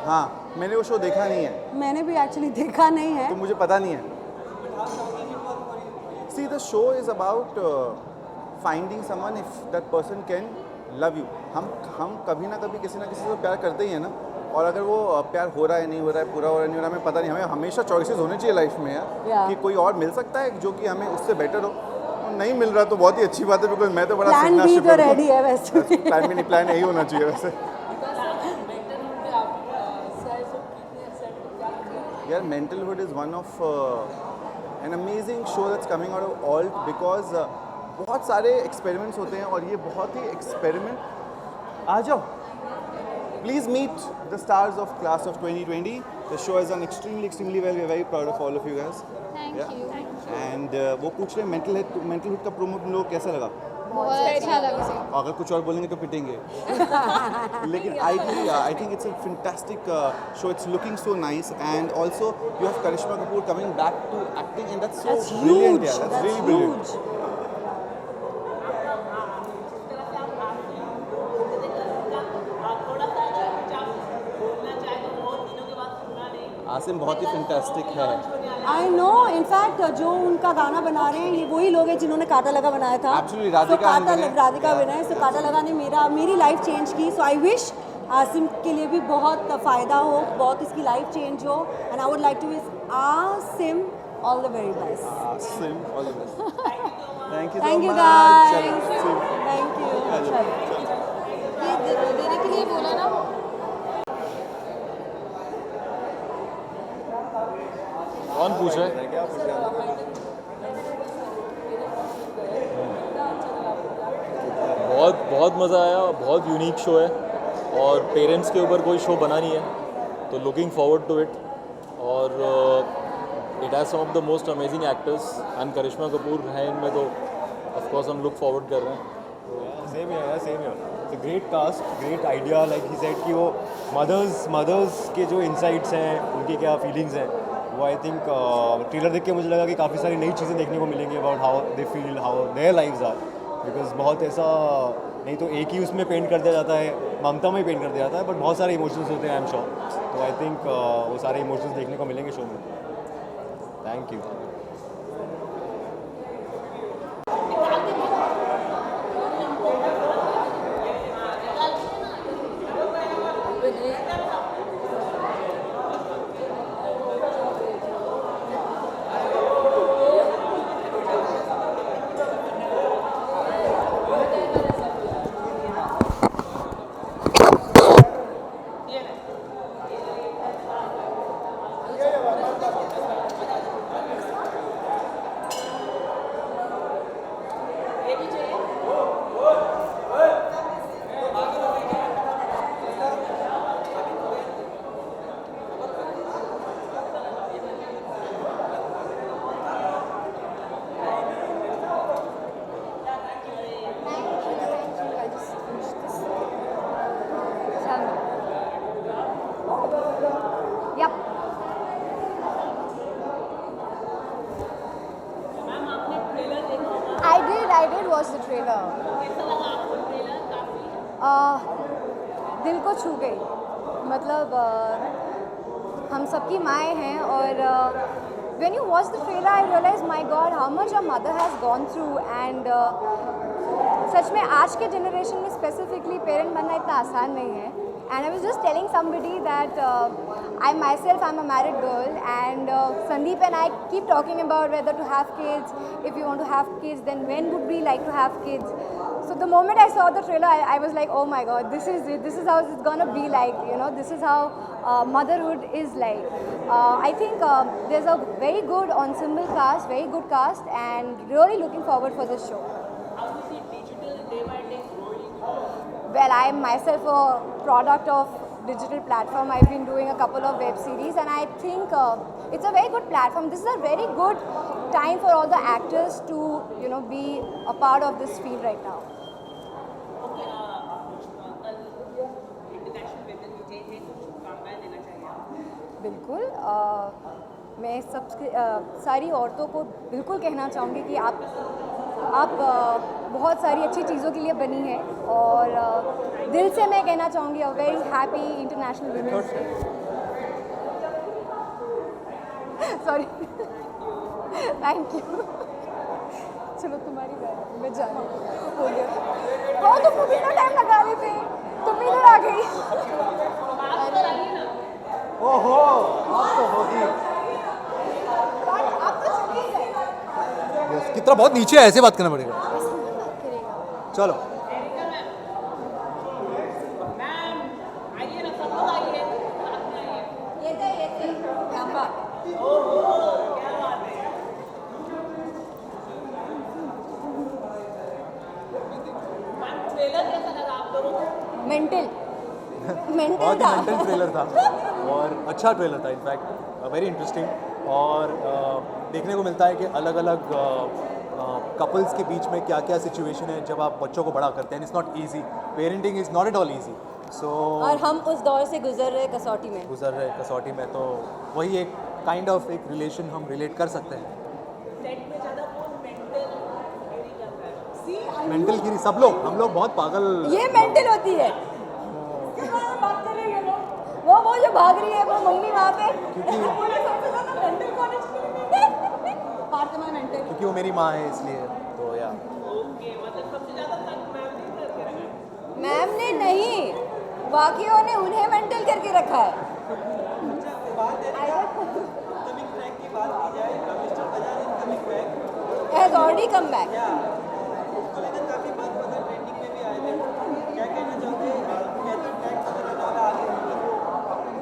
हाँ, मैंने वो शो देखा नहीं है. मैंने भी एक्चुअली देखा नहीं है तो मुझे पता नहीं है. See, the show is about finding someone if that person can love you. हम कभी ना कभी किसी ना किसी से प्यार करते ही हैं ना, और अगर वो प्यार हो रहा है नहीं हो रहा है, पूरा हो रहा है नहीं हो रहा है, हमें पता नहीं. हमें हमेशा चॉइसेस होने चाहिए लाइफ में यार, कि कोई और मिल सकता है जो कि हमें उससे बेटर हो. नहीं मिल रहा तो बहुत ही अच्छी बात है, बिकॉज मैं तो बड़ा प्लान बी तो रेडी है वैसे. प्लान भी नहीं, प्लान यही होना चाहिए वैसे. यार Mentalhood is one of an amazing show that's coming out of ALT, because बहुत सारे एक्सपेरिमेंट्स होते हैं और ये बहुत ही एक्सपेरिमेंट. आ जाओ, please meet the stars of class of 2020. The show has done extremely well. We are very proud of all of you guys. And वो पूछ रहे हैं मेंटलहुड का प्रोमो तुम लोग कैसा लगा? बहुत अच्छा लगा. अगर कुछ और बोलेंगे तो पिटेंगे. लेकिन I think it's a fantastic show. It's looking so nice, and also you have Karishma Kapoor coming back to acting, and that's so brilliant. Yeah, that's really brilliant. Asim बहुत ही फैंटास्टिक है. आई नो, इनफैक्ट जो उनका गाना बना रहे हैं ये वही लोग हैं जिन्होंने काटा लगा बनाया था. Absolutely, राधिका विनय. सो काटा लगा ने मेरी लाइफ चेंज की. सो आई विश आसिम के लिए भी बहुत फ़ायदा हो, बहुत इसकी लाइफ चेंज हो. And I would like to wish Asim all the very best. Asim all the best. Thank you. Thank you guys. Thank you. ये देने के लिए बोला ना. कौन पूछ रहा है? बहुत मज़ा आया. बहुत यूनिक शो है और पेरेंट्स के ऊपर कोई शो बना नहीं है, तो लुकिंग फॉरवर्ड टू इट. और it has some of the most amazing actors and Karishma Kapoor है इनमें, तो ऑफ कोर्स हम लुक फॉरवर्ड कर रहे हैं. सेम है. It's great cast, great idea. Like he said कि वो मदर्स के जो इनसाइट्स हैं, उनकी क्या फीलिंग्स हैं, वो आई थिंक ट्रेलर देख के मुझे लगा कि काफ़ी सारी नई चीज़ें देखने को मिलेंगी about how they feel, how their lives are. Because बहुत ऐसा नहीं तो एक ही उसमें पेंट कर दिया जाता है, ममता में ही पेंट कर दिया जाता है, बट बहुत सारे इमोशंस होते हैं आई एम श्योर. तो आई थिंक वो सारे इमोशंस देखने को मिलेंगे शो में. Thank you. दिल को छू गई। मतलब हम सबकी माएँ हैं और when you watch the trailer I realize my God how much a mother has gone through and सच में आज के जनरेशन में स्पेसिफिकली पेरेंट बनना इतना आसान नहीं है। And I was just telling somebody that I myself am a married girl and Sandeep and I keep talking about whether to have kids, if you want to have kids then when would we like to have kids. So the moment I saw the trailer I was like oh my God, this is it, this is how it's gonna be like, you know, this is how motherhood is like. I think there's a very good ensemble cast, very good cast and really looking forward for this show. How do you see digital day by day growing? Well, I am myself a product of digital platform. I've been doing a couple of web series and I think it's a very good platform. This is a very good time for all the actors to, you know, be a part of this field right now. Okay, international women day है, कुछ शुभकामनाएं देना चाहिए आप? बिल्कुल, मैं सब सारी औरतों को बिल्कुल कहना चाहूँगी कि आप बहुत सारी अच्छी चीज़ों के लिए बनी है और दिल से मैं कहना चाहूँगी a very happy international women's day. Sorry, thank you. चलो तुम्हारी बात, मैं जा रही हूँ, हो गया। बहुत तुम मुझे इतना टाइम लगा रहे थे, तुम इधर आ गई। ओहो, आप तो होगी। आप तो चली गए। कितना बहुत नीचे है, ऐसे बात करना पड़ेगा। चलो मेंटल बहुत ही मेंटल ट्रेलर था और अच्छा ट्रेलर था, इनफैक्ट वेरी इंटरेस्टिंग। और देखने को मिलता है कि अलग अलग कपल्स के बीच में क्या क्या सिचुएशन है जब आप बच्चों को बड़ा करते हैं। It's not easy, parenting is not at all easy. So और हम उस दौर से गुजर रहे कसौटी में, तो वही एक काइंड ऑफ एक रिलेशन हम रिलेट कर सकते हैं। मेंटल गिरी सब लोग, हम लोग बहुत पागल। ये मेंटल होती है। बात कर रही है वो जो भाग रही है वो मम्मी वहाँ पे, क्योंकि वो मेरी माँ है इसलिए। तो या मैम ने नहीं, बाकियों ने उन्हें मेंटल करके रखा है। Has already come back.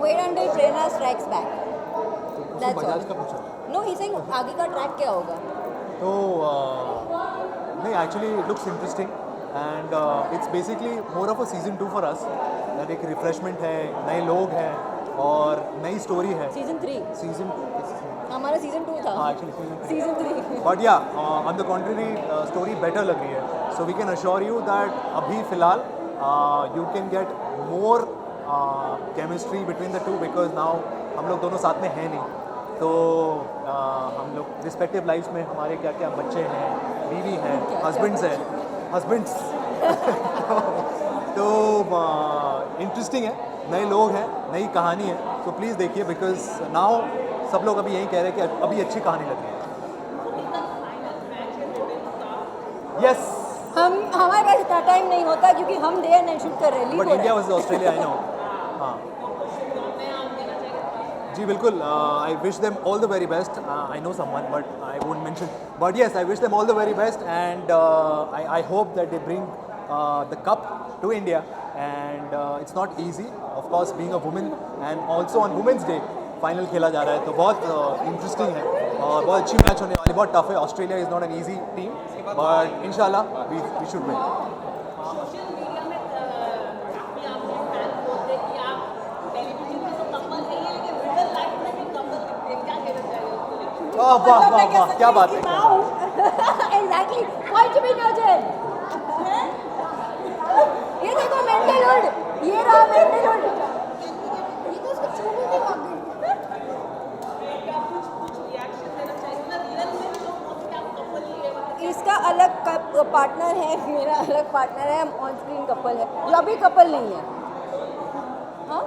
Wait until Prerna strikes back. That's all. No, he's saying आगे का ट्रैक क्या होगा? तो नहीं, actually it looks interesting and it's basically more of a season 2 for us. That एक रिफ्रेशमेंट है, नए लोग हैं और नई स्टोरी है। सीजन 3 हमारा सीजन 2 था। हाँ, actually season 3। But yeah on the contrary story better लग रही है। So we can assure you that अभी फ़िलहाल you can get more chemistry between the two, because now हम लोग दोनों साथ में हैं नहीं। तो हम लोग रिस्पेक्टिव लाइफ्स में हमारे क्या क्या बच्चे हैं, बीवी हैं, हस्बैंड्स तो इंटरेस्टिंग है, नए लोग हैं, नई कहानी है। तो प्लीज़ देखिए, बिकॉज नाउ सब लोग अभी यही कह रहे हैं कि अभी अच्छी कहानी लग रही है। यस, हमारे पास इतना टाइम नहीं होता क्योंकि हम देयर नहीं शूट कर रहे हैं। But India versus Australia, I know. हाँ जी बिल्कुल, I wish them all the very best. I know someone but I won't mention, but yes, I wish them all the very best and I hope that they bring the cup to India and it's not easy of course being a woman and also on women's day final खेला जा रहा है, तो बहुत interesting है और बहुत अच्छी मैच होने वाली, बहुत टफ है। Australia is not an easy team but इंशाल्लाह we should win. Social media में काफी आपके फैन बोलते हैं कि आप टेलीविजन में तो कपल है ही, लेकिन रियल लाइफ में भी कपल दिखते हैं, क्या कहना चाहिए? वाह वाह वाह वाह, क्या बात है। Exactly, point to be noted. ये देखो मेंटलहुड, ये रहा मेंटलहुड। ये तो उसको छू भी भाग गई। क्या कुछ रिएक्शन देना चाहिए? मतलब रियल में भी लोग बोलते हैं आप कपल ही है। इसका अलग पार्टनर है, मेरा अलग पार्टनर है, हम ऑन स्क्रीन कपल है, जो अभी कपल नहीं है। हाँ,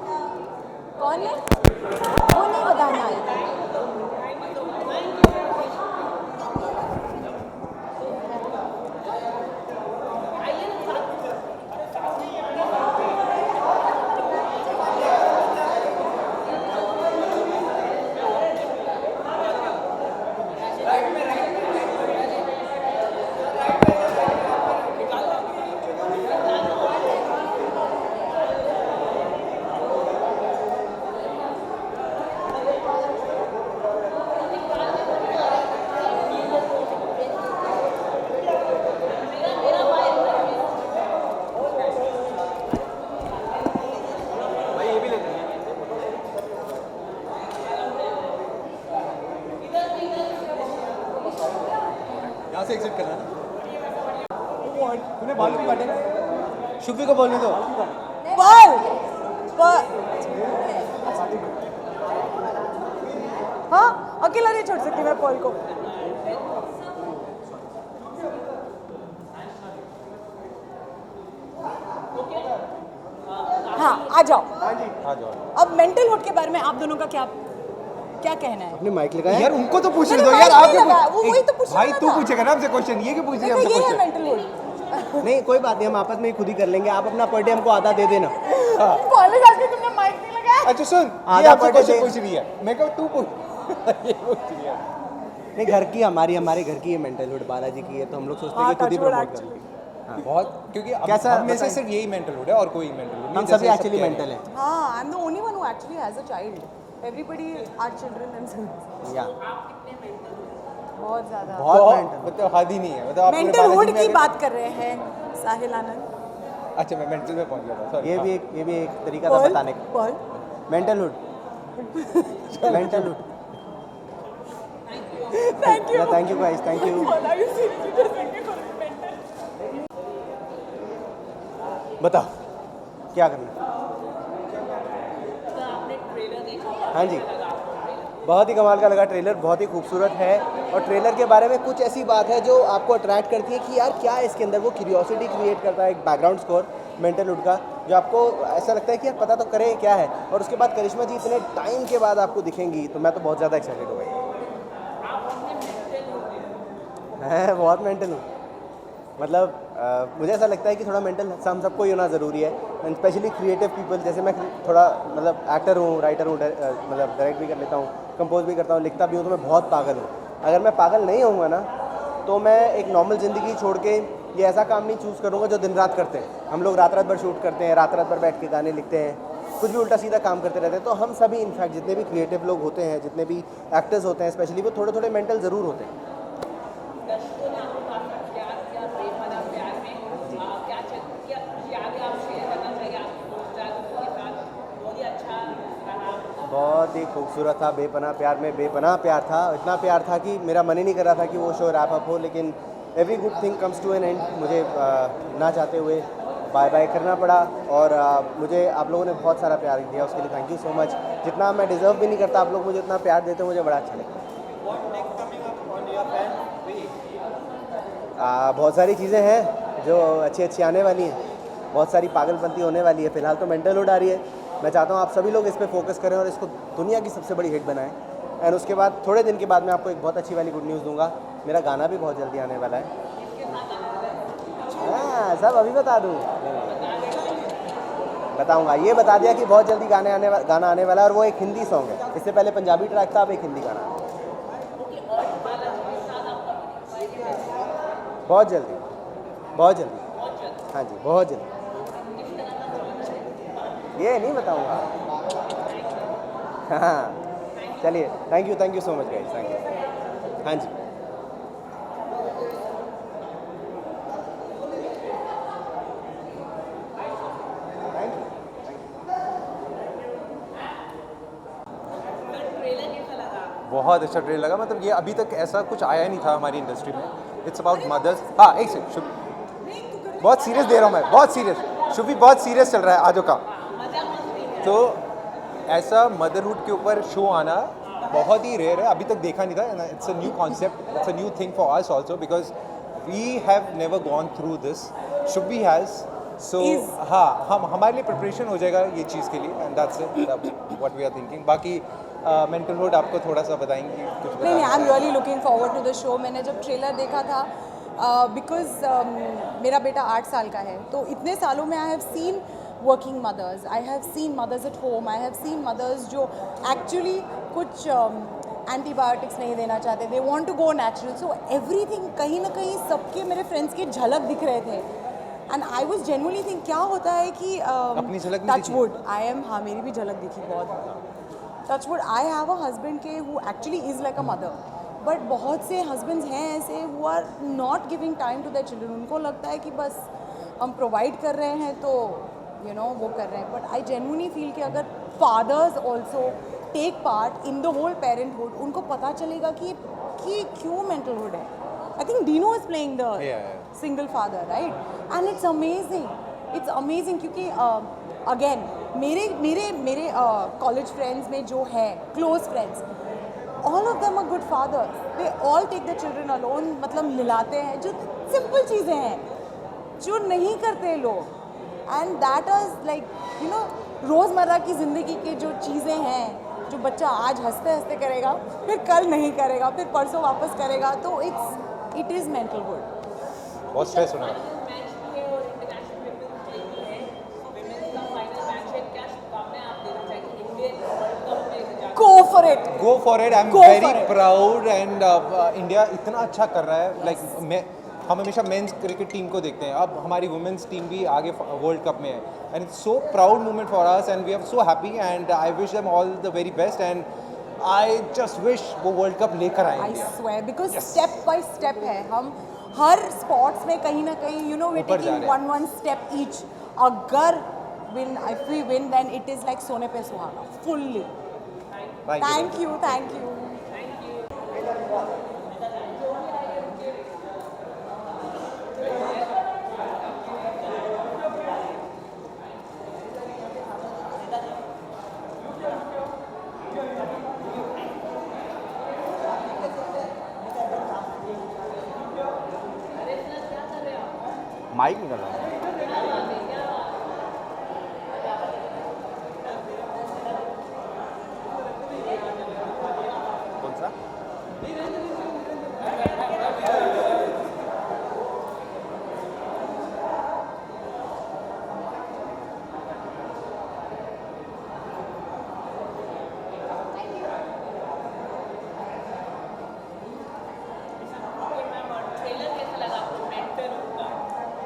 कौन है वो नहीं बताना है। यहाँ से एग्जिट करना ना। तूने बाल भी काटे? शुभी को बोलने दो। बोल हाँ, अकेला नहीं छोड़ सकती मैं पॉल को। हाँ, आ जाओ। आ जाओ। अब मेंटल हुड के बारे में आप दोनों का क्या कहना है? अपने माइक लगाया यार, उनको तो पूछने मैंने दो यार। mic आप नहीं लगाया, वो वही तो पूछ भाई रहा तू था। पूछेगा ना हमसे क्वेश्चन, ये क्यों पूछ रही है देखो, हमसे ये है क्वेश्चन? Mental hood. नहीं कोई बात नहीं, हम आपस में ही खुद ही कर लेंगे। आप अपना पर डे हमको आधा दे देना। कॉलेज आके तुमने माइक नहीं लगाया। अच्छा सुन, आधा आपसे per day क्वेश्चन दे। पूछ रही है, मैं कहूँ तू पूछ। ये पूछ रही है। नहीं घर की हमारे घर की है मेंटल हुड, बालाजी की है, तो हम लोग सोचते हैं कि खुद ही प्रमोट कर लेंगे। बहुत, क्योंकि कैसा हम में से बताएं? सिर्फ यही मेंटल हुड है और कोई मेंटल हुड नहीं। हम जैसे सभी सब एक्चुअली कह रहे हैं। मेंटल हैं। हाँ, I am the only one who actually has a child. Everybody are children themselves। या बहुत ज्यादा। बहुत मेंटल, मतलब हद ही नहीं है। मतलब आप पूरे मेंटल बालाजी हुड में की अगर- बात कर रहे हैं साहिल आनंद। अच्छा, मैं मेंटल में पहुंच गया था। सॉरी। ये भी एक तरीका था बताने का। Paul mental hood. Mental hood. Thank you. Thank you guys, thank you. बताओ क्या करना है? हाँ जी, बहुत ही कमाल का लगा ट्रेलर, बहुत ही खूबसूरत है। और ट्रेलर के बारे में कुछ ऐसी बात है जो आपको अट्रैक्ट करती है कि यार क्या है इसके अंदर, वो क्यूरियोसिटी क्रिएट करता है। एक बैकग्राउंड स्कोर मेंटल हुड का, जो आपको ऐसा लगता है कि यार पता तो करे क्या है। और उसके बाद करिश्मा जी इतने टाइम के बाद आपको दिखेंगी, तो मैं तो बहुत ज़्यादा एक्साइटेड हूँ भाई। है बहुत मेंटल हूँ, मतलब मुझे ऐसा लगता है कि थोड़ा मेंटल हम सबको ही होना ज़रूरी है, एंड स्पेशली क्रिएटिव पीपल। जैसे मैं थोड़ा मतलब एक्टर हूँ, राइटर हूँ, मतलब डायरेक्ट भी कर लेता हूँ, कंपोज भी करता हूँ, लिखता भी हूँ, तो मैं बहुत पागल हूँ। अगर मैं पागल नहीं होऊंगा ना, तो मैं एक नॉर्मल ज़िंदगी छोड़ के ये ऐसा काम नहीं चूज़ करूँगा जो दिन रात करते हैं। हम लोग रात रात भर शूट करते हैं, रात रात भर बैठ के गाने लिखते हैं, कुछ भी उल्टा सीधा काम करते रहते हैं। तो हम सभी इनफैक्ट जितने भी क्रिएटिव लोग होते हैं, जितने भी एक्टर्स होते हैं स्पेशली, वो थोड़े थोड़े मेंटल ज़रूर होते हैं। बहुत ही खूबसूरत था, बेपनाह प्यार में बेपनाह प्यार था। इतना प्यार था कि मेरा मन ही नहीं कर रहा था कि वो शो रैप अप हो, लेकिन every good thing comes to an end. मुझे ना चाहते हुए बाय बाय करना पड़ा, और मुझे आप लोगों ने बहुत सारा प्यार दिया, उसके लिए थैंक यू सो मच। जितना मैं डिज़र्व भी नहीं करता, आप लोग मुझे इतना प्यार देते, मुझे बड़ा अच्छा लगता है। बहुत सारी चीज़ें हैं जो अच्छी अच्छी आने वाली हैं, बहुत सारी पागलपंती होने वाली है। फ़िलहाल तो मेंटल हुड आ रही है। मैं चाहता हूँ आप सभी लोग इस पर फोकस करें और इसको दुनिया की सबसे बड़ी हिट बनाएं। एंड उसके बाद थोड़े दिन के बाद मैं आपको एक बहुत अच्छी वाली गुड न्यूज़ दूंगा, मेरा गाना भी बहुत जल्दी आने वाला है। हाँ, सब अभी बता दूँ, बताऊँगा। ये बता दिया कि बहुत जल्दी गाना आने वाला है, और वो एक हिंदी सॉन्ग है। इससे पहले पंजाबी ट्रैक था, अब एक हिंदी गाना। बहुत जल्दी, बहुत जल्दी, हाँ जी, बहुत जल्दी। ये नहीं बताऊंगा। हाँ, चलिए, thank you so much guys, thank you. हाँ जी, बहुत अच्छा ट्रेलर लगा। मतलब ये अभी तक ऐसा कुछ आया नहीं था हमारी इंडस्ट्री में। It's about mother's. हाँ, एक सेकंड, बहुत सीरियस दे रहा हूँ मैं, बहुत सीरियस। शुभी बहुत सीरियस चल रहा है आजो का। तो ऐसा मदरहुड के ऊपर शो आना बहुत ही रेयर है, अभी तक देखा नहीं था। It's a new concept, it's a new thing for us also, because we have never gone through this, Shubhi has, so हाँ हम हमारे लिए प्रिपरेशन हो जाएगा ये चीज़ के लिए, and that's it what we are thinking. बाकी मेंटल हुड आपको थोड़ा सा बताएंगे कुछ? नहीं, I am really looking forward to the show. मैंने जब ट्रेलर देखा था, बिकॉज मेरा बेटा 8 साल का है, तो इतने सालों में I have seen working mothers, I have seen mothers at home, I have seen mothers जो actually कुछ एंटीबायोटिक्स नहीं देना चाहते, they want to go natural, so everything कहीं ना कहीं सबके मेरे फ्रेंड्स के झलक दिख रहे थे. And I was genuinely think क्या होता है कि अपनी झलक टचवुड आई एम, हाँ मेरी भी झलक दिखी बहुत. Touchwood I have a husband के who actually is like a mother, but बहुत से हस्बैंड्स हैं ऐसे who are not giving time to their children. उनको लगता है कि बस हम प्रोवाइड कर रहे हैं तो यू नो वो कर रहे हैं. बट आई जेन्युइनली फील कि अगर fathers also take part in the whole parenthood, उनको पता चलेगा कि क्यों मेंटलहुड है. I think Dino is playing the single father, right? And it's amazing क्योंकि अगेन मेरे कॉलेज फ्रेंड्स में जो है close friends, all of them are good fathers. They all take the children alone, मतलब मिलाते हैं, जो सिंपल चीज़ें हैं जो नहीं करते लोग. And that is like you know रोज़मर्रा की ज़िंदगी की जो चीज़ें हैं, जो बच्चा आज हंसते हंसते करेगा, फिर कल नहीं करेगा, फिर परसों वापस करेगा, तो इट इज़ मेंटलहुड. बहुत स्ट्रेस होना. Go for it. Go for it. I'm very proud and India इतना अच्छा कर रहा है. Like हम हमेशा मेंस क्रिकेट टीम को देखते हैं, अब हमारी वुमेंस टीम भी आगे वर्ल्ड कप में है, and it's so proud moment for us and we are so happy and I wish them all the very best and I just wish वो वर्ल्ड कप लेकर आए. I swear, because step by step है. हम हर sports में कहीं ना कहीं you know we taking one step each. अगर if we win then it is like सोने पे सुहागा fully. Thank you. माइक निकल रहा है. कौन सा?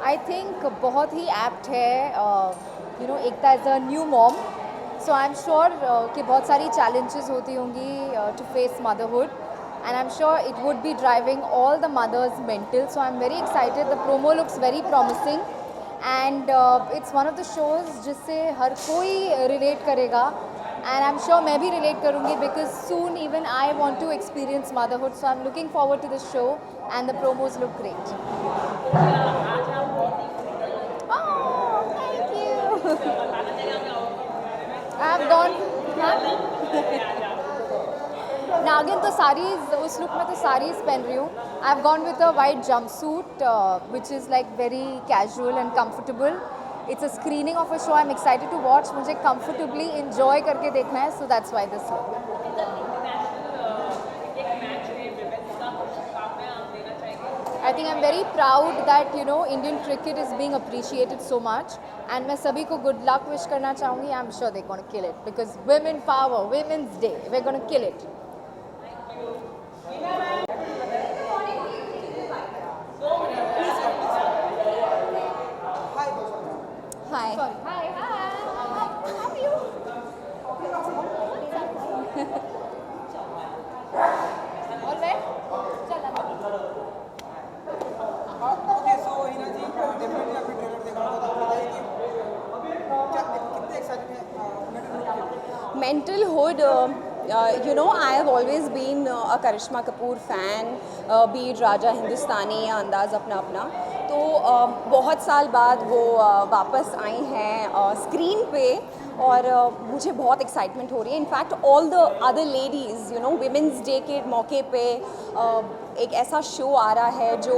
आई थिंक बहुत ही एप्ट है. You know Ekta is a new mom, so I am sure कि बहुत सारी चैलेंजेस होती होंगी to face motherhood, and I am sure it would be driving all the mothers mental. So I am very excited. The promo looks very promising and it's one of the shows जिससे हर कोई relate करेगा, and I am sure मैं भी relate करूँगी because soon even I want to experience motherhood. So I am looking forward to this show and the promos look great. I've gone. नागिन तो साड़ीज, उस लुक में तो साड़ीज पहन रही हूँ. I've gone with a white jumpsuit, which is like very casual and comfortable. It's a screening of a show I'm excited to watch. मुझे comfortably enjoy करके देखना है, so that's why this look. I think I'm very proud that you know Indian cricket is being appreciated so much, and मैं सभी को good luck wish करना चाहूँगी. I'm sure they're going to kill it because women power, Women's Day, we're going to kill it. Hi. Hi. How are you? All right. Okay, so Hina ji definitely आपने trailer देखा होगा, तो बताइए कि कितने excited हैं मेंटलहुड. You know, I have always been a Karishma Kapoor fan, be it Raja Hindustani या अंदाज़ अपना अपना. तो बहुत साल बाद वो वापस आई हैं स्क्रीन पे, और मुझे बहुत एक्साइटमेंट हो रही है. In fact all the other ladies, you know, women's day के मौके पे एक ऐसा शो आ रहा है जो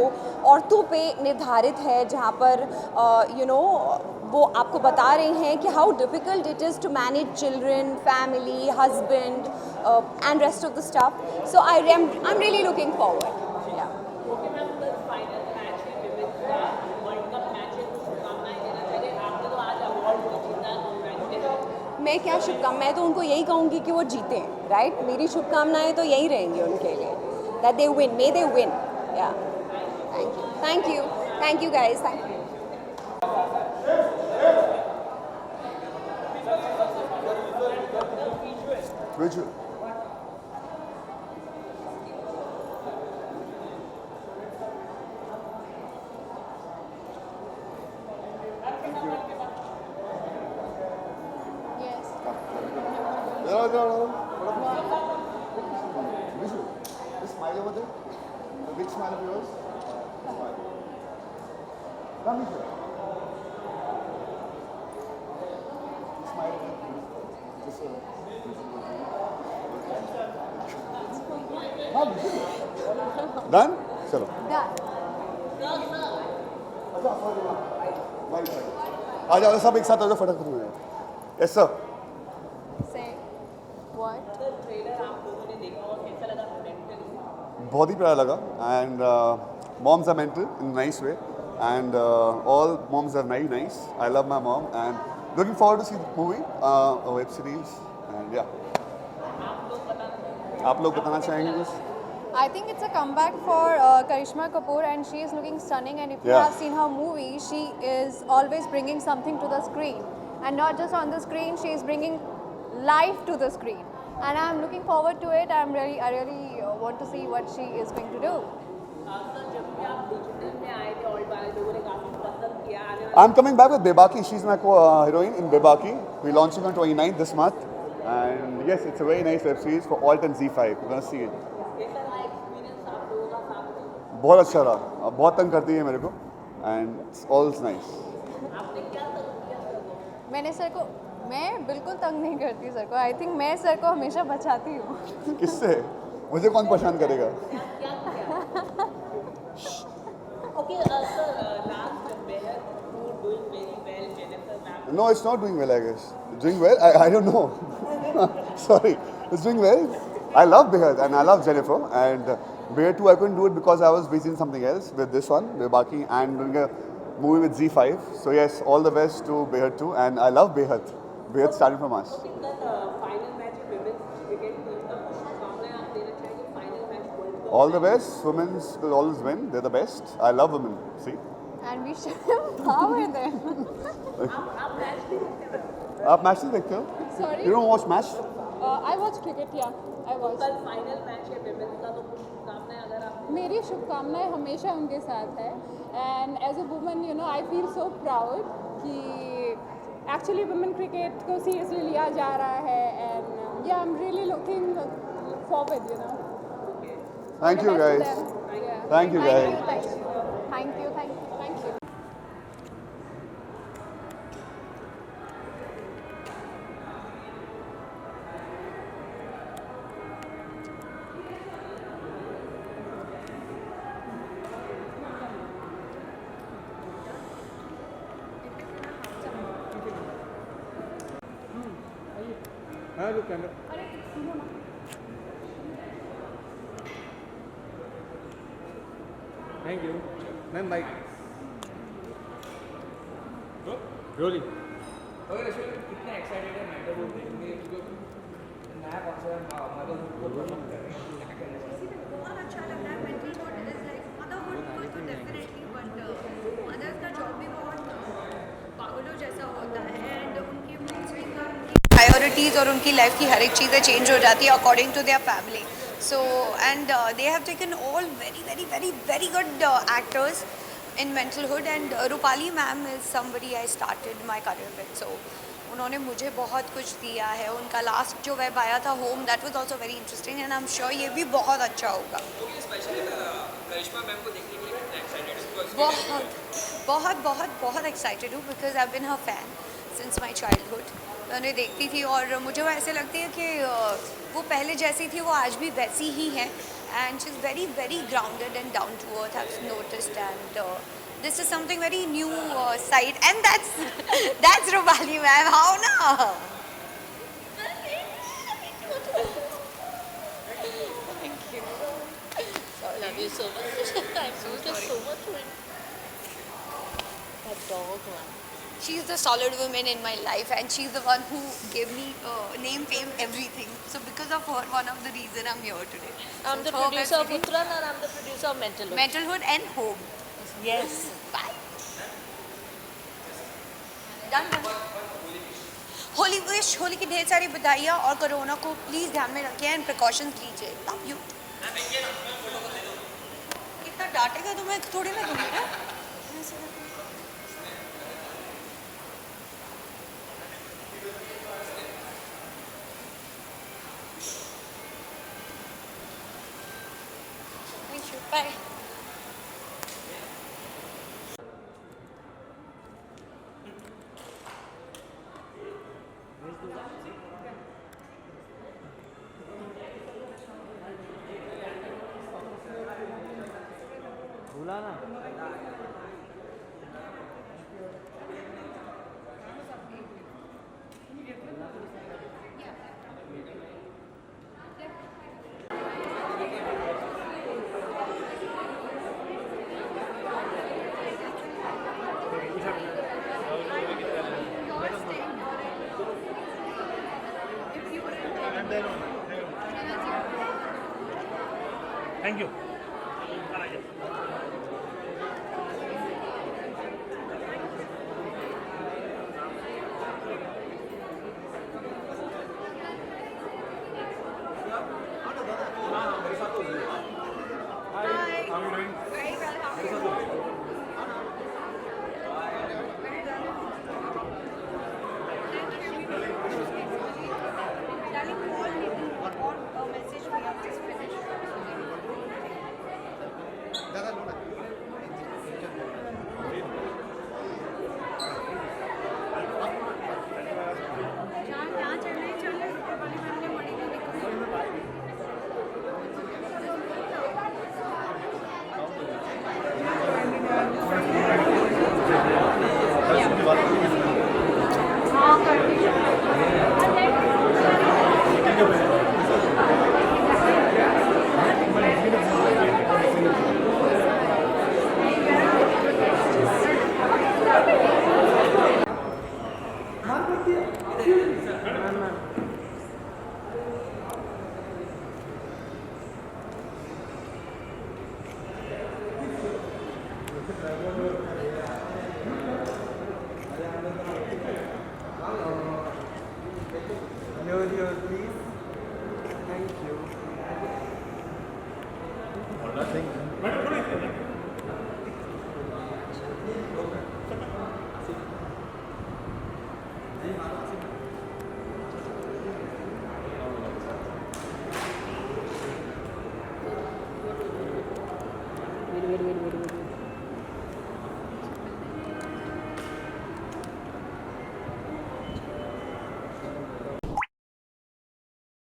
औरतों पे निर्धारित है, जहाँ पर यू नो वो आपको बता रहे हैं कि how difficult it is to manage children, family, husband and rest of the stuff. So I am really looking forward. Okay ma'am, final match है विमेंस का, वर्ल्ड कप मैच है, तो शुभकामनाएं देना चाहिए. आपने तो आज अवार्ड जीता, कांग्रेचुलेशन. मैं क्या शुभकामनाएं, तो उनको यही कहूँगी कि वो जीतें, राइट. मेरी शुभकामनाएं तो यही रहेंगी उनके लिए, that they win, may they win. Yeah thank you guys, thank you. Visual. No. Visual. Just smile over there. A big smile of yours. Smile. Come here. Smile. Just Done? चलो. आ जाओ सब एक साथ आ जाओ फटाफट में. Yes sir. बहुत ही प्यारा लगा and moms are mental in a nice way and all moms are very nice. I love my mom and looking forward to see the movie, a web series and yeah. आप लोग बताना चाहेंगे कुछ? I think it's a comeback for Karishma Kapoor and she is looking stunning, and if you have seen her movie, she is always bringing something to the screen, and not just on the screen, she is bringing life to the screen, and I'm looking forward to it. I really want to see what she is going to do. I'm coming back with Bebaki. She's my heroine in Bebaki. We're launching on 29th this month, and yes, it's a very nice web series for Alt and Z5. We're gonna see it. बहुत अच्छा रहा, बहुत तंग करती है मेरे को and it's all nice. मैं बिल्कुल तंग नहीं करती सर को. I think मैं सर को हमेशा बचाती हूँ. किससे? मुझे कौन परेशान करेगा? Okay, sir, last Behar doing very well. Jennifer ma'am. No, it's not doing well, I guess. Doing well? I don't know. Sorry, it's doing well. I love Behar and I love Jennifer, and Behar 2 I couldn't do it because I was busy in something else with this one, Bebaki, and doing a movie with Z5. So yes, all the best to Behar 2, and I love Behar. Behar started from us. All the best. Women's will always win. They're the best. I love women. See? And we should empower them. आप match नहीं देखते हो? Sorry? You don't watch match? I watch cricket, yeah. I watch. कल final match है women's का, तो कुछ शुभकामनाएं अगर आप. मेरी शुभकामनाएं हमेशा उनके साथ है, and as a woman you know I feel so proud कि एक्चुअली वुमेन क्रिकेट को सीरियसली लिया जा रहा है, and yeah I am really looking forward, you know. Thank you guys. Thank you guys. Thank you. हाँ, look camera. Thank you. Ma'am, bye. Rolling. अगर ऐसे कितना एक्साइटेड है मेंटलहुड देखने के लिए, क्योंकि नया कॉन्सेप्ट मदरहुड को प्रमोट कर रहे हैं. बहुत अच्छा लग रहा है. मेंटलहुड इज लाइक मदरहुड तो डेफिनेटली, बट मदर्स का जॉब भी बहुत पागलों जैसा होता है, एंड उनकी मूड स्विंग और उनकी प्रायोरिटीज़ और उनकी लाइफ की हर एक चीज़ें चेंज हो जाती है according to their family. So and they have taken all very good actors in Mentalhood, and Rupali ma'am is somebody I started my career with. So उन्होंने मुझे बहुत कुछ दिया है. उनका लास्ट जो वेब आया था home, that was also very interesting, and I am sure ये भी बहुत अच्छा होगा. करिश्मा मैम को देखने के लिए कितना एक्साइटेड है? बहुत एक्साइटेड हूँ, because I have been her fan since my childhood. मैं उन्हें देखती थी और मुझे वो ऐसे लगती है कि वो पहले जैसी थी वो आज भी वैसी ही हैं and she is very very grounded and down to earth have noticed and this is something very new side and that's Rupali ma'am how ना Love you so much. Thank you so much for that dog one. She's the solid woman in my life and she's the one who gave me name, fame, everything. So because of her, one of the reason I'm here today. I'm the producer of Uttaran and I'm the producer of Mentalhood. Mentalhood and Home. Yes. Bye. Done. Holi wish, Holi की ढेर सारी बधाइयाँ और corona को please ध्यान में रखें and precautions लीजिए. Love you. कितना डांटेगा तो मैं थोड़ी ना दूँगी. Thank you. Bye. भूला ना Thank you.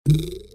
Wait.